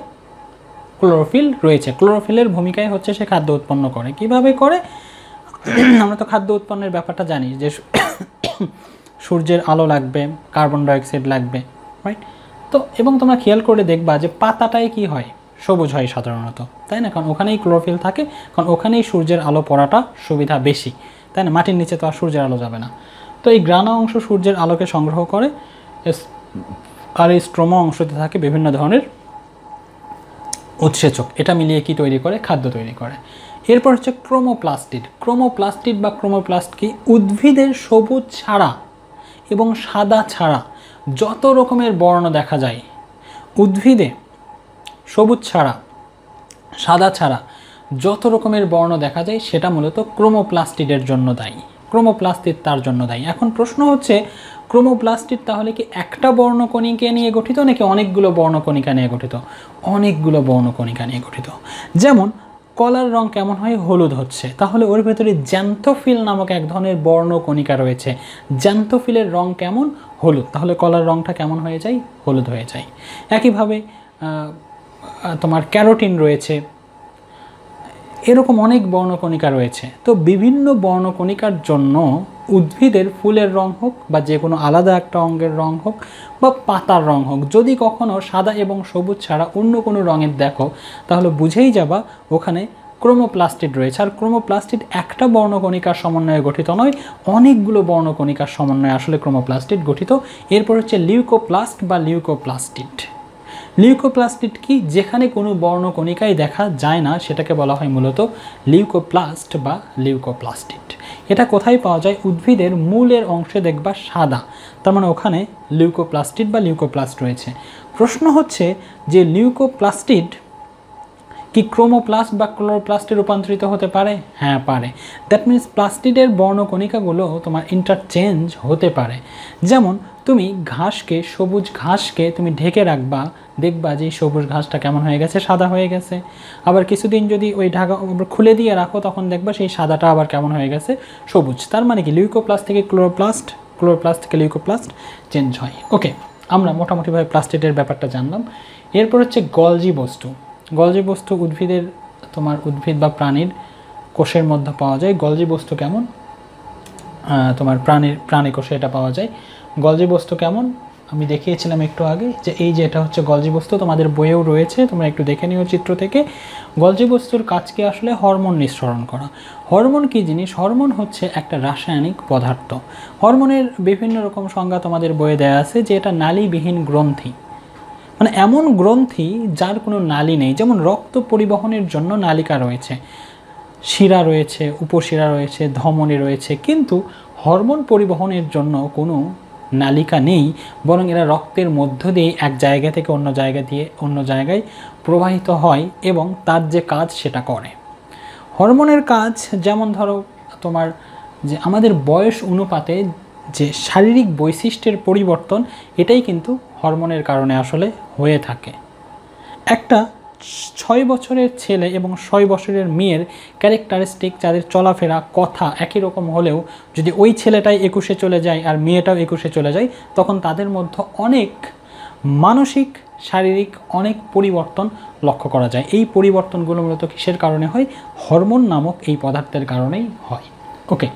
ক্লোরোফিল রয়েছে। ক্লোরোফিলের ভূমিকায় হচ্ছে সে খাদ্য উৎপন্ন করে। কিভাবে করে? আমরা তো খাদ্য উৎপন্নের ব্যাপারটা জানি যে সূর্যের আলো লাগবে, কার্বন ডাইঅক্সাইড লাগবে, রাইট? তো এবং তোমরা খেয়াল করে দেখবা যে পাতাটায় কি হয়? সবুজ হয় সাধারণত, তাই না? কারণ ওখানেই ক্লোরোফিল থাকে, কারণ ওখানেই সূর্যের আলো পড়াটা সুবিধা বেশি, তাই না? মাটির নিচে তো আর সূর্যের আলো যাবে না। তো এই গ্রানা অংশ সূর্যের আলোকে সংগ্রহ করে, আর এই স্ট্রোমা অংশতে থাকে বিভিন্ন ধরনের উৎসেচক। এটা মিলিয়ে কি তৈরি করে? খাদ্য তৈরি করে। এরপর হচ্ছে ক্রোমোপ্লাস্টিড বা ক্রোমোপ্লাস্ট কি? উদ্ভিদের সবুজ ছাড়া এবং সাদা ছাড়া যত রকমের বর্ণ দেখা যায়, উদ্ভিদে সবুজ ছাড়া সাদা ছাড়া যত রকমের বর্ণ দেখা যায়, সেটা মূলত ক্রোমোপ্লাস্টিডের জন্য দায়ী। ক্রোমোপ্লাস্টিড তার জন্য দায়ী। এখন প্রশ্ন হচ্ছে ক্রোমোপ্লাস্টিড তাহলে কি একটা বর্ণকণিকা নিয়ে গঠিত নাকি অনেকগুলো বর্ণকণিকা নিয়ে গঠিত? অনেকগুলো বর্ণকণিকা নিয়ে গঠিত। যেমন কলার রং কেমন হয়? হলুদ হচ্ছে, তাহলে ওর ভেতরে জ্যান্থোফিল নামক এক ধরনের বর্ণকণিকা রয়েছে। জ্যান্থোফিলের রং কেমন? হলুদ, তাহলে কলার রংটা কেমন হয়ে যায়? হলুদ হয়ে যায়। একইভাবে তোমার ক্যারোটিন রয়েছে, এরকম অনেক বর্ণকণিকা রয়েছে। তো বিভিন্ন বর্ণকণিকার জন্য উদ্ভিদের ফুলের রং হোক বা যে কোনো আলাদা একটা অঙ্গের রং হোক বা পাতার রং হোক, যদি কখনো সাদা এবং সবুজ ছাড়া অন্য কোনো রঙের দেখো, তাহলে বুঝেই যাবা ওখানে ক্রোমোপ্লাস্টিড রয়েছে। আর ক্রোমোপ্লাস্টিড একটা বর্ণকণিকার সমন্বয়ে গঠিত নয়, অনেকগুলো বর্ণকণিকার সমন্বয়ে আসলে ক্রোমোপ্লাস্টিড গঠিত। এরপর হচ্ছে লিউকোপ্লাস্ট বা লিউকোপ্লাস্টিড। লিউকোপ্লাস্টিড কি? যেখানে কোনো বর্ণকণিকাই দেখা যায় না, সেটাকে বলা হয় মূলত লিউকোপ্লাস্ট বা লিউকোপ্লাস্টিড। এটা কোথায় পাওয়া যায়? উদ্ভিদের মূলের অংশে দেখবা সাদা, তার মানে ওখানে লিউকোপ্লাস্টিড বা লিউকোপ্লাস্ট রয়েছে। প্রশ্ন হচ্ছে যে লিউকোপ্লাস্টিড কি ক্রোমোপ্লাস্ট বা ক্লোরোপ্লাস্টে রূপান্তরিত হতে পারে? হ্যাঁ পারে। দ্যাট মিনস প্লাস্টিডের বর্ণকণিকাগুলো তোমার ইন্টারচেঞ্জ হতে পারে। যেমন তুমি ঘাসকে, সবুজ ঘাসকে তুমি ঢেকে রাখবা, দেখবা যে সবুজ ঘাসটা কেমন হয়ে গেছে? সাদা হয়ে গেছে। আবার কিছুদিন যদি ওই ঢাকা খুলে দিয়ে রাখো, তখন দেখবা সেই সাদাটা আবার কেমন হয়ে গেছে? সবুজ। তার মানে কি লিউকোপ্লাস্ট থেকে ক্লোরোপ্লাস্ট, ক্লোরোপ্লাস্ট থেকে লিউকোপ্লাস্ট চেঞ্জ হয়। ওকে, আমরা মোটামুটিভাবে প্লাস্টিডের ব্যাপারটা জানলাম। এরপর হচ্ছে গলজি বস্তু। গলজি বস্তু উদ্ভিদের, তোমার উদ্ভিদ বা প্রাণীর কোষের মধ্যে পাওয়া যায়। গলজি বস্তু কেমন? তোমার প্রাণী কোষে এটা পাওয়া যায়। গলজি বস্তু কেমন আমি দেখিয়েছিলাম একটু আগে, যে এই যে এটা হচ্ছে গলজি বস্তু, তোমাদের বইয়েও রয়েছে, তোমরা একটু দেখে নিও চিত্র থেকে। গলজি বস্তুর কাজ কি আসলে হরমোন নিঃসরণ করা। হরমোন কি জিনিস? হরমোন হচ্ছে একটা রাসায়নিক পদার্থ। হরমোনের বিভিন্ন রকম সংজ্ঞা তোমাদের বইয়ে দেওয়া আছে, যে এটা নালীবিহীন গ্রন্থি, মানে এমন গ্রন্থি যার কোনো নালী নেই। যেমন রক্ত পরিবহনের জন্য নালিকা রয়েছে, শিরা রয়েছে, উপশিরা রয়েছে, ধমনী রয়েছে, কিন্তু হরমোন পরিবহনের জন্য কোনো নালিকা নেই, বরং এরা রক্তের মধ্য দিয়ে এক জায়গা থেকে অন্য জায়গায় প্রবাহিত হয় এবং তার যে কাজ সেটা করে। হরমোনের কাজ যেমন ধরো তোমার যে আমাদের বয়স অনুপাতে যে শারীরিক বৈশিষ্ট্যের পরিবর্তন, এটাই কিন্তু হরমোনের কারণে আসলে হয়ে থাকে। একটা 6 বছরের ছেলে এবং 6 বছরের মেয়ের ক্যারেক্টারিস্টিক, যাদের চলাফেরা কথা একই রকম হলেও যদি ওই ছেলেটাই 21-এ চলে যায় আর মেয়েটাও 21-এ চলে যায়, তখন তাদের মধ্যে অনেক মানসিক শারীরিক অনেক পরিবর্তন লক্ষ্য করা যায়। এই পরিবর্তনগুলো মূলত কিসের কারণে হয়? হরমোন নামক এই পদার্থের কারণেই হয়। ওকে,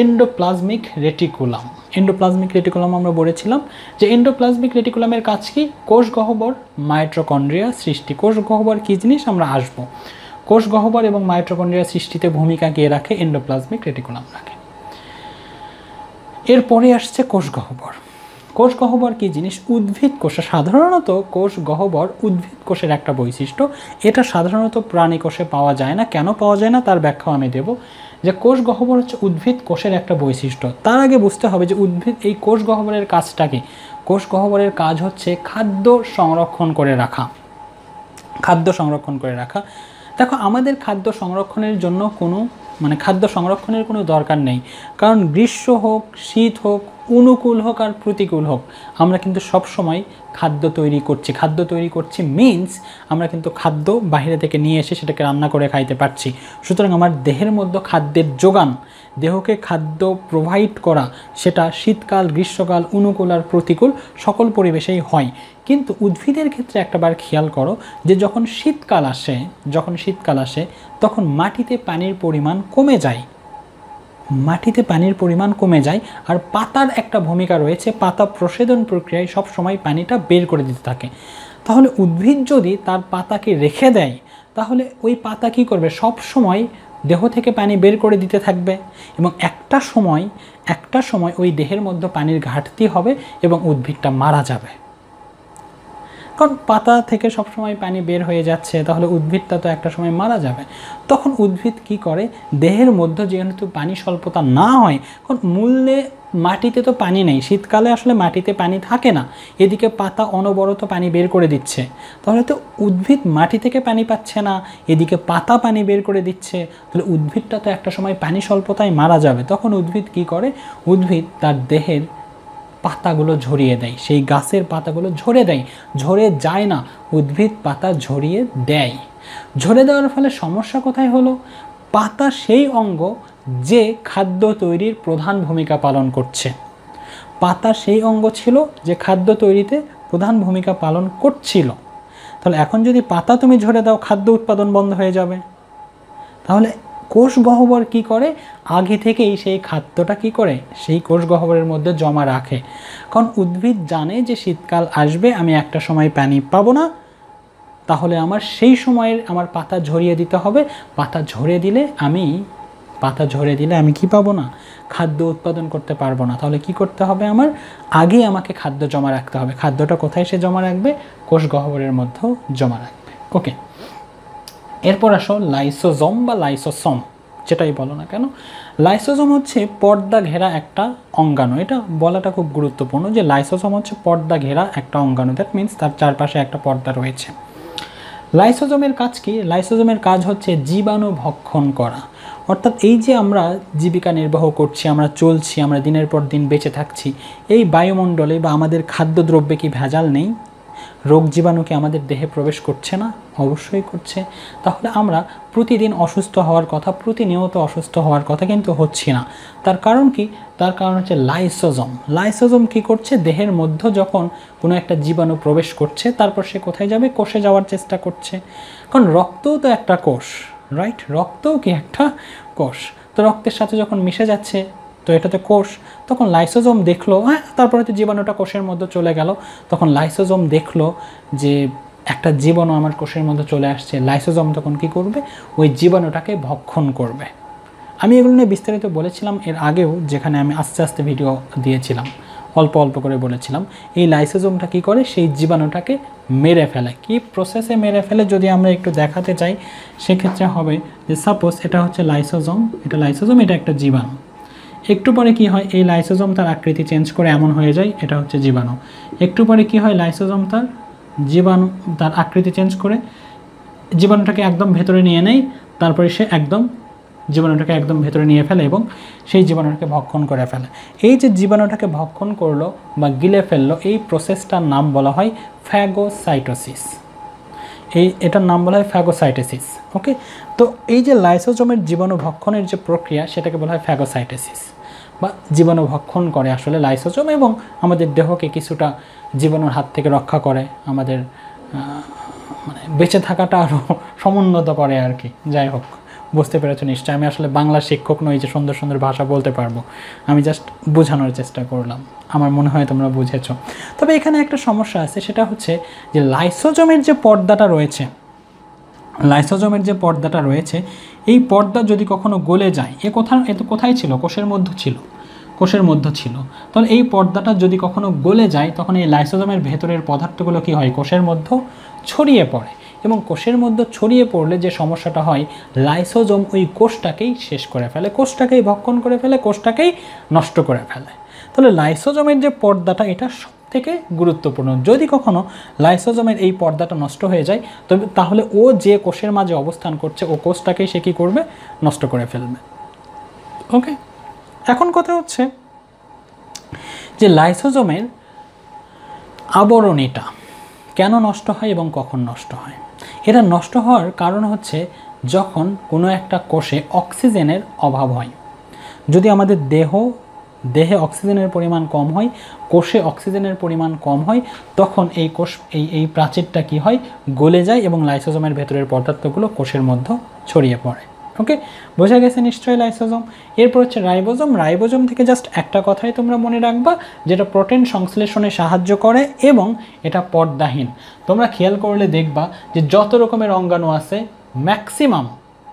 এন্ডোপ্লাজমিক রেটিকুলাম। এন্ডোপ্লাজমিক রেটিকুলাম আমরা বলেছিলাম যে এন্ডোপ্লাজমিক রেটিকুলামের কাজ কি? কোষ গহ্বর, মাইটোকন্ড্রিয়া সৃষ্টি। কোষ গহ্বর কী জিনিস আমরা আসব। কোষ গহ্বর এবং মাইটোকন্ড্রিয়া সৃষ্টিতে ভূমিকা কে রাখে? এন্ডোপ্লাজমিক রেটিকুলাম রাখে। এরপরে আসছে কোষ গহ্বর। কোষ গহ্বর কী জিনিস? উদ্ভিদ কোষে সাধারণত কোষ গহ্বর উদ্ভিদ কোষের একটা বৈশিষ্ট্য। এটা সাধারণত প্রাণী কোষে পাওয়া যায় না। কেন পাওয়া যায় না তার ব্যাখ্যাও আমি দেব। যে কোষ গহ্বর হচ্ছে উদ্ভিদ কোষের একটা বৈশিষ্ট্য। তার আগে বুঝতে হবে যে উদ্ভিদ এই কোষ গহ্বরের কাজটা কি। কোষ গহ্বরের কাজ হচ্ছে খাদ্য সংরক্ষণ করে রাখা। খাদ্য সংরক্ষণ করে রাখা। দেখো, আমাদের খাদ্য সংরক্ষণের জন্য খাদ্য সংরক্ষণের কোনো দরকার নেই, কারণ গ্রীষ্ম হোক, শীত হোক, অনুকূল হোক আর প্রতিকূল হোক, আমরা কিন্তু সব সময় খাদ্য তৈরি করছি। খাদ্য তৈরি করছি মিন্স আমরা কিন্তু খাদ্য বাইরে থেকে নিয়ে এসে সেটাকে রান্না করে খাইতে পারছি। সুতরাং আমার দেহের মধ্যে খাদ্যের যোগান, দেহকে খাদ্য প্রোভাইড করা, সেটা শীতকাল, গ্রীষ্মকাল, অনুকূল আর প্রতিকূল সকল পরিবেশেই হয়। কিন্তু উদ্ভিদের ক্ষেত্রে একটাবার খেয়াল করো যে যখন শীতকাল আসে তখন মাটিতে পানির পরিমাণ কমে যায়। আর পাতার একটা ভূমিকা রয়েছে। পাতা প্রসেদন প্রক্রিয়ায় সব সময় পানিটা বের করে দিতে থাকে। তাহলে উদ্ভিদ যদি তার পাতাকে রেখে দেয়, তাহলে ওই পাতা কি করবে? সব সময় দেহ থেকে পানি বের করে দিতে থাকবে এবং একটা সময় ওই দেহের মধ্যে পানির ঘাটতি হবে এবং উদ্ভিদটা মারা যাবে। কারণ পাতা থেকে সবসময় পানি বের হয়ে যাচ্ছে, তাহলে উদ্ভিদটা তো একটা সময় মারা যাবে। তখন উদ্ভিদ কি করে? দেহের মধ্যে যেহেতু পানি স্বল্পতা না হয়, কারণ মূলে মাটিতে তো পানি নেই, শীতকালে আসলে মাটিতে পানি থাকে না, এদিকে পাতা অনবরত পানি বের করে দিচ্ছে, তাহলে তো উদ্ভিদ মাটি থেকে পানি পাচ্ছে না, এদিকে পাতা পানি বের করে দিচ্ছে, তাহলে উদ্ভিদটা তো একটা সময় পানি স্বল্পতায় মারা যাবে। তখন উদ্ভিদ কি করে? উদ্ভিদ তার দেহের পাতাগুলো ঝরিয়ে দেয়, সেই গাছের পাতাগুলো ঝরে দেয়। ঝরে যায় না, উদ্ভিদ পাতা ঝরিয়ে দেয়। ঝরে দেওয়ার ফলে সমস্যা কোথায় হলো? পাতা সেই অঙ্গ যে খাদ্য তৈরির প্রধান ভূমিকা পালন করছে। পাতা সেই অঙ্গ ছিল যে খাদ্য তৈরিতে প্রধান ভূমিকা পালন করছিল। তাহলে এখন যদি পাতা তুমি ঝরে দাও, খাদ্য উৎপাদন বন্ধ হয়ে যাবে। তাহলে কোষ গহ্বর কি করে? আগে থেকেই সেই খাদ্যটা কি করে? সেই কোষ গহ্বরের মধ্যে জমা রাখে। কারণ উদ্ভিদ জানে যে শীতকাল আসবে, আমি একটা সময় পানি পাবো না, তাহলে আমার সেই সময়ের আমার পাতা ঝরিয়ে দিতে হবে। পাতা ঝরে দিলে আমি কি পাবো না? খাদ্য উৎপাদন করতে পারবো না। তাহলে কি করতে হবে? আগে আমাকে খাদ্য জমা রাখতে হবে। খাদ্যটা কোথায় সে জমা রাখবে? কোষ গহ্বরের মধ্যেও জমা রাখবে। ওকে, এরপর আসো লাইসোজোম বা লাইসোসোম, যেটাই বলো না কেন। লাইসোজোম হচ্ছে পর্দা ঘেরা একটা অঙ্গাণু। এটা বলাটা খুব গুরুত্বপূর্ণ যে লাইসোজোম হচ্ছে পর্দা ঘেরা একটা অঙ্গাণু। দ্যাট মিন্স তার চারপাশে একটা পর্দা রয়েছে। লাইসোজোমের কাজ কি? লাইসোজোমের কাজ হচ্ছে জীবাণু ভক্ষণ করা। অর্থাৎ এই যে আমরা জীবিকা নির্বাহ করছি, আমরা চলছি, আমরা দিনের পর দিন বেঁচে থাকছি, এই বায়ুমণ্ডলে বা আমাদের খাদ্যদ্রব্যে কি ভেজাল নেই? রোগ জীবাণু কি আমাদের দেহে প্রবেশ করছে না? অবশ্যই করছে। তাহলে আমরা প্রতিদিন অসুস্থ হওয়ার কথা, প্রতিনিয়ত অসুস্থ হওয়ার কথা, কিন্তু হচ্ছি না। তার কারণ কি? তার কারণ হচ্ছে লাইসোজোম। লাইসোজোম কি করছে? দেহের মধ্যে যখন কোনো একটা জীবাণু প্রবেশ করছে, তারপর সে কোথায় যাবে? কোষে যাওয়ার চেষ্টা করছে। কারণ রক্তও তো একটা কোষ, রাইট? রক্তও কি একটা কোষ। তো রক্তের সাথে যখন মিশে যাচ্ছে, তো এটাতে কোষ। তখন লাইসোজোম দেখলো, হ্যাঁ, তারপরে তো জীবাণুটা কোষের মধ্যে চলে গেল। তখন লাইসোজোম দেখলো যে একটা জীবাণু আমার কোষের মধ্যে চলে আসছে। লাইসোজোম তখন কি করবে? ওই জীবাণুটাকে ভক্ষণ করবে। আমি এগুলো নিয়ে বিস্তারিত বলেছিলাম এর আগেও, যেখানে আমি আস্তে আস্তে ভিডিও দিয়েছিলাম, অল্প অল্প করে বলেছিলাম। এই লাইসোজোমটা কী করে? সেই জীবাণুটাকে মেরে ফেলে। কি প্রসেসে মেরে ফেলে যদি আমরা একটু দেখাতে চাই, সেক্ষেত্রে হবে যে সাপোজ এটা হচ্ছে লাইসোজোম, এটা একটা জীবাণু। একটু পরে কি হয়? এই লাইসোজোম তার আকৃতি চেঞ্জ করে এমন হয়ে যায়, এটা হচ্ছে জীবাণু। একটু পরে কি হয়? লাইসোজোম তার আকৃতি চেঞ্জ করে জীবাণুটাকে একদম ভেতরে নিয়ে নেয়। তারপরে সে জীবাণুটাকে একদম ভেতরে নিয়ে ফেলে এবং সেই জীবাণুটাকে ভক্ষণ করে ফেলে। এই যে জীবাণুটাকে ভক্ষণ করলো বা গিলে ফেললো, এই প্রসেসটার নাম বলা হয় ফ্যাগোসাইটোসিস। এটার নাম বলা হয় ফ্যাগোসাইটোসিস। ওকে, তো এই যে লাইসোজোমের জীবাণু ভক্ষণের যে প্রক্রিয়া, সেটাকে বলা হয় ফ্যাগোসাইটোসিস, বা জীবাণু ভক্ষণ করে আসলে লাইসোজোম, এবং আমাদের দেহকে কিছুটা জীবাণুর হাত থেকে রক্ষা করে, আমাদের মানে বেঁচে থাকাটা আরও সমুন্নত করে আর কি। যাই হোক, বুঝতে পেরেছো নিশ্চয়। আমি আসলে বাংলা শিক্ষক নই যে সুন্দর সুন্দর ভাষা বলতে পারবো, আমি জাস্ট বোঝানোর চেষ্টা করলাম। আমার মনে হয় তোমরা বুঝেছো। তবে এখানে একটা সমস্যা আছে, সেটা হচ্ছে যে লাইসোজোমের যে পর্দাটা রয়েছে, এই পর্দা যদি কখনো গলে যায়, এ কোথায় ছিল? কোষের মধ্যে ছিল। তাহলে এই পর্দাটা যদি কখনো গলে যায়, তখন এই লাইসোজোমের ভেতরের পদার্থগুলো কি হয়? কোষের মধ্যে ছড়িয়ে পড়ে, এবং কোষের মধ্যে ছড়িয়ে পড়লে যে সমস্যাটা হয়, লাইসোজোম ওই কোষটাকেই শেষ করে ফেলে, কোষটাকেই ভক্ষণ করে ফেলে, কোষটাকেই নষ্ট করে ফেলে। তাহলে লাইসোজোমের যে পর্দাটা, এটা সবথেকে গুরুত্বপূর্ণ। যদি কখনো লাইসোজোমের এই পর্দাটা নষ্ট হয়ে যায়, তাহলে ও যে কোষের মাঝে অবস্থান করছে, ও কোষটাকেই সে কী করবে? নষ্ট করে ফেলবে। ওকে, এখন কথা হচ্ছে যে লাইসোজোমের আবরণীটা কেন নষ্ট হয় এবং কখন নষ্ট হয়। এটা নষ্ট হওয়ার কারণ হচ্ছে যখন কোনো একটা কোষে অক্সিজেনের অভাব হয়। যদি আমাদের দেহে অক্সিজেনের পরিমাণ কম হয়, কোষে অক্সিজেনের পরিমাণ কম হয়, তখন এই প্রাচীরটা কি হয়? গলে যায় এবং লাইসোজোমের ভেতরের পদার্থগুলো কোষের মধ্যে ছড়িয়ে পড়ে। ওকে, বোঝা গেছে নিশ্চয়ই লাইসোজোম। এরপর হচ্ছে রাইবোজোম থেকে জাস্ট একটা কথাই তোমরা মনে রাখবা, যেটা প্রোটিন সংশ্লেষণে সাহায্য করে এবং এটা পর্দাহীন। তোমরা খেয়াল করলে দেখবা যে যত রকমের অঙ্গাণু আছে, ম্যাক্সিমাম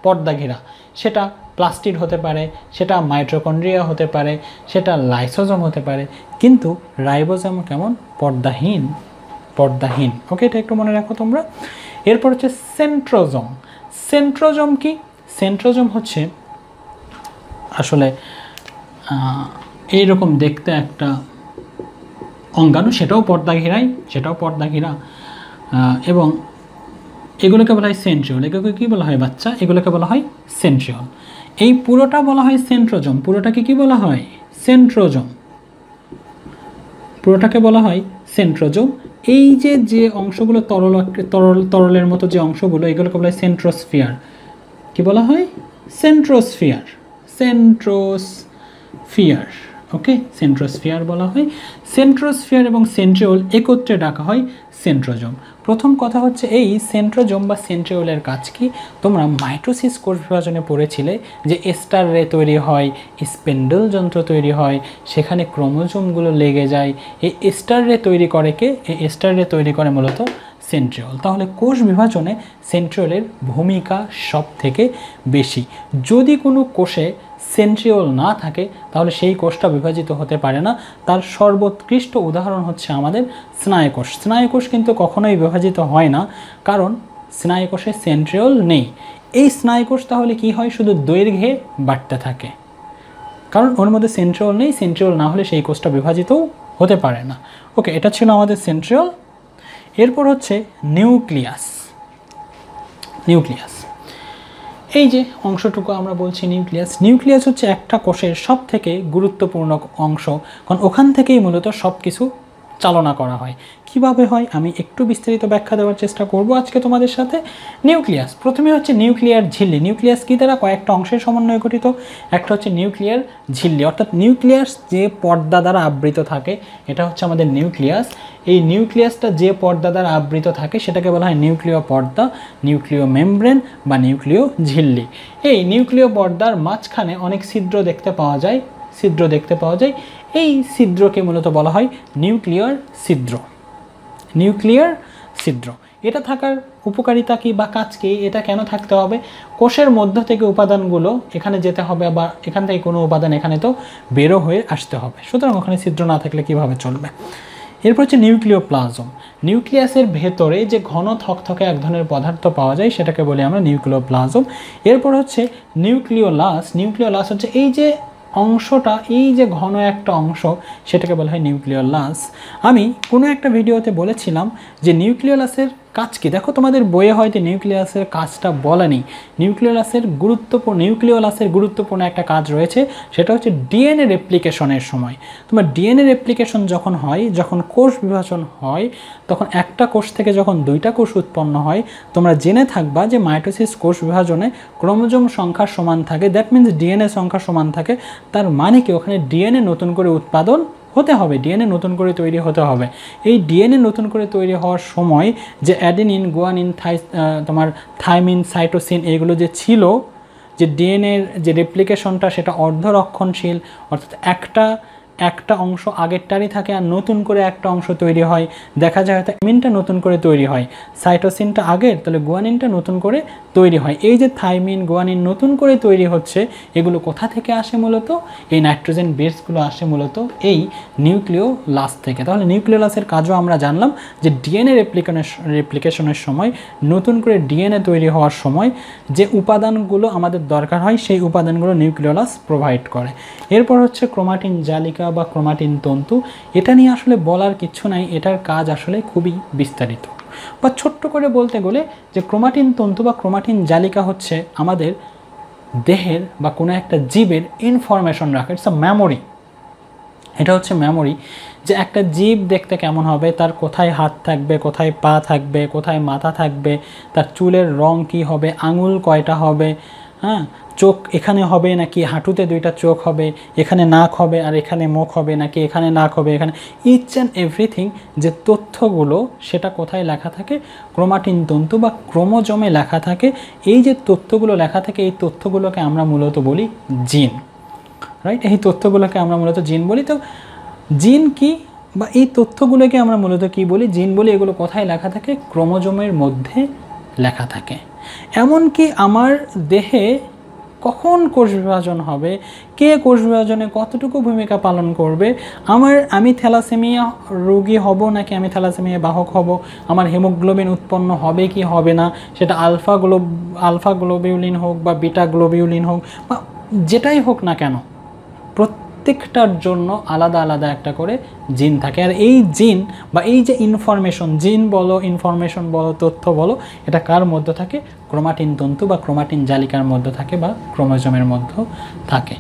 পর্দা ঘেরা। সেটা প্লাস্টিড হতে পারে, সেটা মাইটোকন্ড্রিয়া হতে পারে, সেটা লাইসোজোম হতে পারে, কিন্তু রাইবোজোম কেমন? পর্দাহীন। ওকে, এটা একটু মনে রাখো তোমরা। এরপর হচ্ছে সেন্ট্রোজোম কি? সেন্ট্রোজোম হচ্ছে আসলে এইরকম দেখতে একটা অঙ্গাণু, সেটাও পর্দা ঘেরা, এবং এগুলোকে বলা হয় সেন্ট্রিওল। এগুলোকে কী বলা হয় বাচ্চা? এগুলোকে বলা হয় সেন্ট্রিওল। এই পুরোটা বলা হয় সেন্ট্রোজোম। পুরোটাকে কি বলা হয়? পুরোটাকে বলা হয় সেন্ট্রোজোম। এই যে অংশগুলো তরলের মতো যে অংশগুলো, এগুলোকে বলা হয় সেন্ট্রোস্ফিয়ার। কি বলা হয়? সেন্ট্রোস্ফিয়ার। ওকে, সেন্ট্রোস্ফিয়ার বলা হয়। সেন্ট্রোস্ফিয়ার এবং সেন্ট্রিওল একত্রে ডাকা হয় সেন্ট্রোজোম। প্রথম কথা হচ্ছে এই সেন্ট্রোজোম বা সেন্ট্রিওলের কাজ কি? তোমরা মাইটোসিস কোষ বিভাজনে পড়েছিলে যে এস্টার রে তৈরি হয়, স্পেন্ডল যন্ত্র তৈরি হয়, সেখানে ক্রোমোজোমগুলো লেগে যায়। এই এস্টার রে তৈরি করে কে? এই এস্টার রে তৈরি করে মূলত সেন্ট্রিওল। তাহলে কোষ বিভাজনে সেন্ট্রিওলের ভূমিকা সব থেকে বেশি। যদি কোনো কোষে সেন্ট্রিওল না থাকে, তাহলে সেই কোষটা বিভাজিত হতে পারে না। তার সর্বোৎকৃষ্ট উদাহরণ হচ্ছে আমাদের স্নায়ুকোষ। স্নায়ুকোষ কিন্তু কখনোই বিভাজিত হয় না, কারণ স্নায়ুকোষে সেন্ট্রিওল নেই। এই স্নায়ুকোষ তাহলে কি হয়? শুধু দৈর্ঘ্যে বাড়তে থাকে, কারণ ওর মধ্যে সেন্ট্রিওল নেই। সেন্ট্রিওল না হলে সেই কোষটা বিভাজিতও হতে পারে না। ওকে, এটা ছিল আমাদের সেন্ট্রিওল। এরপর হচ্ছে নিউক্লিয়াস। এই যে অংশটুকু আমরা বলছি নিউক্লিয়াস হচ্ছে একটা কোষের সব থেকে গুরুত্বপূর্ণ অংশ, কারণ ওখান থেকেই মূলত সব কিছু চালনা করা হয়। কিভাবে হয় আমি একটু বিস্তারিত ব্যাখ্যা দেওয়ার চেষ্টা করব আজকে তোমাদের সাথে। নিউক্লিয়াস, প্রথমে হচ্ছে নিউক্লিয়ার ঝিল্লি। নিউক্লিয়াস কী দ্বারা? কয়েকটা অংশের সমন্বয়ে গঠিত। একটা হচ্ছে নিউক্লিয়ার ঝিল্লি, অর্থাৎ নিউক্লিয়াস যে পর্দা দ্বারা আবৃত থাকে, এটা হচ্ছে আমাদের নিউক্লিয়াস। এই নিউক্লিয়াসটা যে পর্দা দ্বারা আবৃত থাকে সেটাকে বলা হয় নিউক্লিয় পর্দা, নিউক্লিয় মেমব্রেন বা নিউক্লিয় ঝিল্লি। এই নিউক্লিয় পর্দার মাঝখানে অনেক ছিদ্র দেখতে পাওয়া যায়, ছিদ্র দেখতে পাওয়া যায়, এই ছিদ্রকে মূলত বলা হয় নিউক্লিয়ার ছিদ্র। নিউক্লিয়ার ছিদ্র এটা থাকার উপকারিতা কি বা কাজ কি, এটা কেন থাকতে হবে? কোষের মধ্য থেকে উপাদানগুলো এখানে যেতে হবে, আবার এখান থেকে কোনো উপাদান এখানে তো বেরো হয়ে আসতে হবে, সুতরাং ওখানে ছিদ্র না থাকলে কিভাবে চলবে। এরপর হচ্ছে নিউক্লিওপ্লাজম। নিউক্লিয়াসের ভেতরে যে ঘন থকথকে এক ধরনের পদার্থ পাওয়া যায় সেটাকে বলি আমরা নিউক্লিওপ্লাজম। এরপর হচ্ছে নিউক্লিওলাস। নিউক্লিওলাস হচ্ছে এই যে অংশটা, এই যে ঘন একটা অংশ, সেটাকে বলা হয় নিউক্লিওলাস। আমি কোনো একটা ভিডিওতে বলেছিলাম যে নিউক্লিওলাসের কাজ কি। দেখো তোমাদের বইয়ে হয়তো নিউক্লিয়াসের কাজটা বলা নেই। নিউক্লিওলাসের গুরুত্বপূর্ণ একটা কাজ রয়েছে, সেটা হচ্ছে ডিএনএ রেপ্লিকেশনের সময়। তোমার ডিএনএ রেপ্লিকেশন যখন হয়, যখন কোষ বিভাজন হয়, তখন একটা কোষ থেকে যখন দুইটা কোষ উৎপন্ন হয়, তোমরা জেনে থাকবা যে মাইটোসিস কোষ বিভাজনে ক্রোমোজোম সংখ্যা সমান থাকে, দ্যাট মিনস ডিএনএ সংখ্যা সমান থাকে। তার মানে কি ওখানে ডিএনএ নতুন করে উৎপাদন হতে হবে, ডিএনএ নতুন করে তৈরি হতে হবে। এই ডিএনএ নতুন করে তৈরি হওয়ার সময় যে অ্যাডেনিন, গুয়ানিন, তোমার থাইমিন, সাইটোসিন এগুলো যে ছিল, যে ডিএনএর যে রেপ্লিকেশনটা সেটা অর্ধরক্ষণশীল, অর্থাৎ একটা অংশ আগেরটারই থাকে আর নতুন করে একটা অংশ তৈরি হয়। দেখা যায় হয়তো থাইমিনটা নতুন করে তৈরি হয়, সাইটোসিনটা আগের, তাহলে গুয়ানিনটা নতুন করে তৈরি হয়। এই যে থাইমিন, গুয়ানিন নতুন করে তৈরি হচ্ছে, এগুলো কোথা থেকে আসে? মূলত এই নাইট্রোজেন বেসগুলো আসে মূলত এই নিউক্লিওলাস থেকে। তাহলে নিউক্লিওলাসের কাজও আমরা জানলাম যে ডিএনএ রেপ্লিকেশনের সময়, নতুন করে ডিএনএ তৈরি হওয়ার সময় যে উপাদানগুলো আমাদের দরকার হয়, সেই উপাদানগুলো নিউক্লিওলাস প্রোভাইড করে। এরপর হচ্ছে ক্রোমাটিন জালিকা বা ক্রোমাটিন তন্তু। এটা নিয়ে আসলে বলার কিছু নাই, এটার কাজ আসলে খুবই বিস্তারিত। বা ছোট্ট করে বলতে গেলে যে ক্রোমাটিন তন্তু বা ক্রোমাটিন জালিকা হচ্ছে আমাদের দেহের বা কোনো একটা জীবের ইনফরমেশন রাখে, ইটস আ মেমোরি। এটা হচ্ছে মেমোরি, যে একটা জীব দেখতে কেমন হবে, তার কোথায় হাত থাকবে, কোথায় পা থাকবে, কোথায় মাথা থাকবে, তার চুলের রং কি হবে, আঙুল কয়টা হবে, হ্যাঁ, চোখ এখানে হবে নাকি হাঁটুতে দুইটা চোখ হবে, এখানে নাক হবে আর এখানে মুখ হবে, নাকি এখানে নাক হবে এখানে, ইচ অ্যান্ড এভরিথিং যে তথ্যগুলো সেটা কোথায় লেখা থাকে? ক্রোমাটিন তন্তু বা ক্রোমোজোমে লেখা থাকে। এই যে তথ্যগুলো লেখা থাকে, এই তথ্যগুলোকে আমরা মূলত বলি জিন, রাইট? এই তথ্যগুলোকে আমরা মূলত জিন বলি। তো জিন কি বা এই তথ্যগুলোকে আমরা মূলত কি বলি? জিন বলি। এগুলো কোথায় লেখা থাকে? ক্রোমোজোমের মধ্যে লেখা থাকে। এমনকি আমার দেহে কখন কোষ বিভাজন হবে, কে কোষ বিভাজনে কতটুকু ভূমিকা পালন করবে, আমি থ্যালাসেমিয়া রোগী হব নাকি আমি থ্যালাসেমিয়া বাহক হব, আমার হিমোগ্লোবিন উৎপন্ন হবে কি হবে না, সেটা আলফা গ্লোবিউলিন হোক বা বিটা গ্লোবিউলিন হোক বা যেটাই হোক না কেন, প্রত্যেকটার জন্য আলাদা আলাদা একটা করে জিন থাকে। আর এই জিন বা এই যে ইনফরমেশন, জিন বলো, ইনফরমেশন বলো, তথ্য বলো, এটা কার মধ্যে থাকে? ক্রোমাটিন তন্তু বা ক্রোমাটিন জালিকার মধ্যে থাকে বা ক্রোমোজোমের মধ্যে থাকে।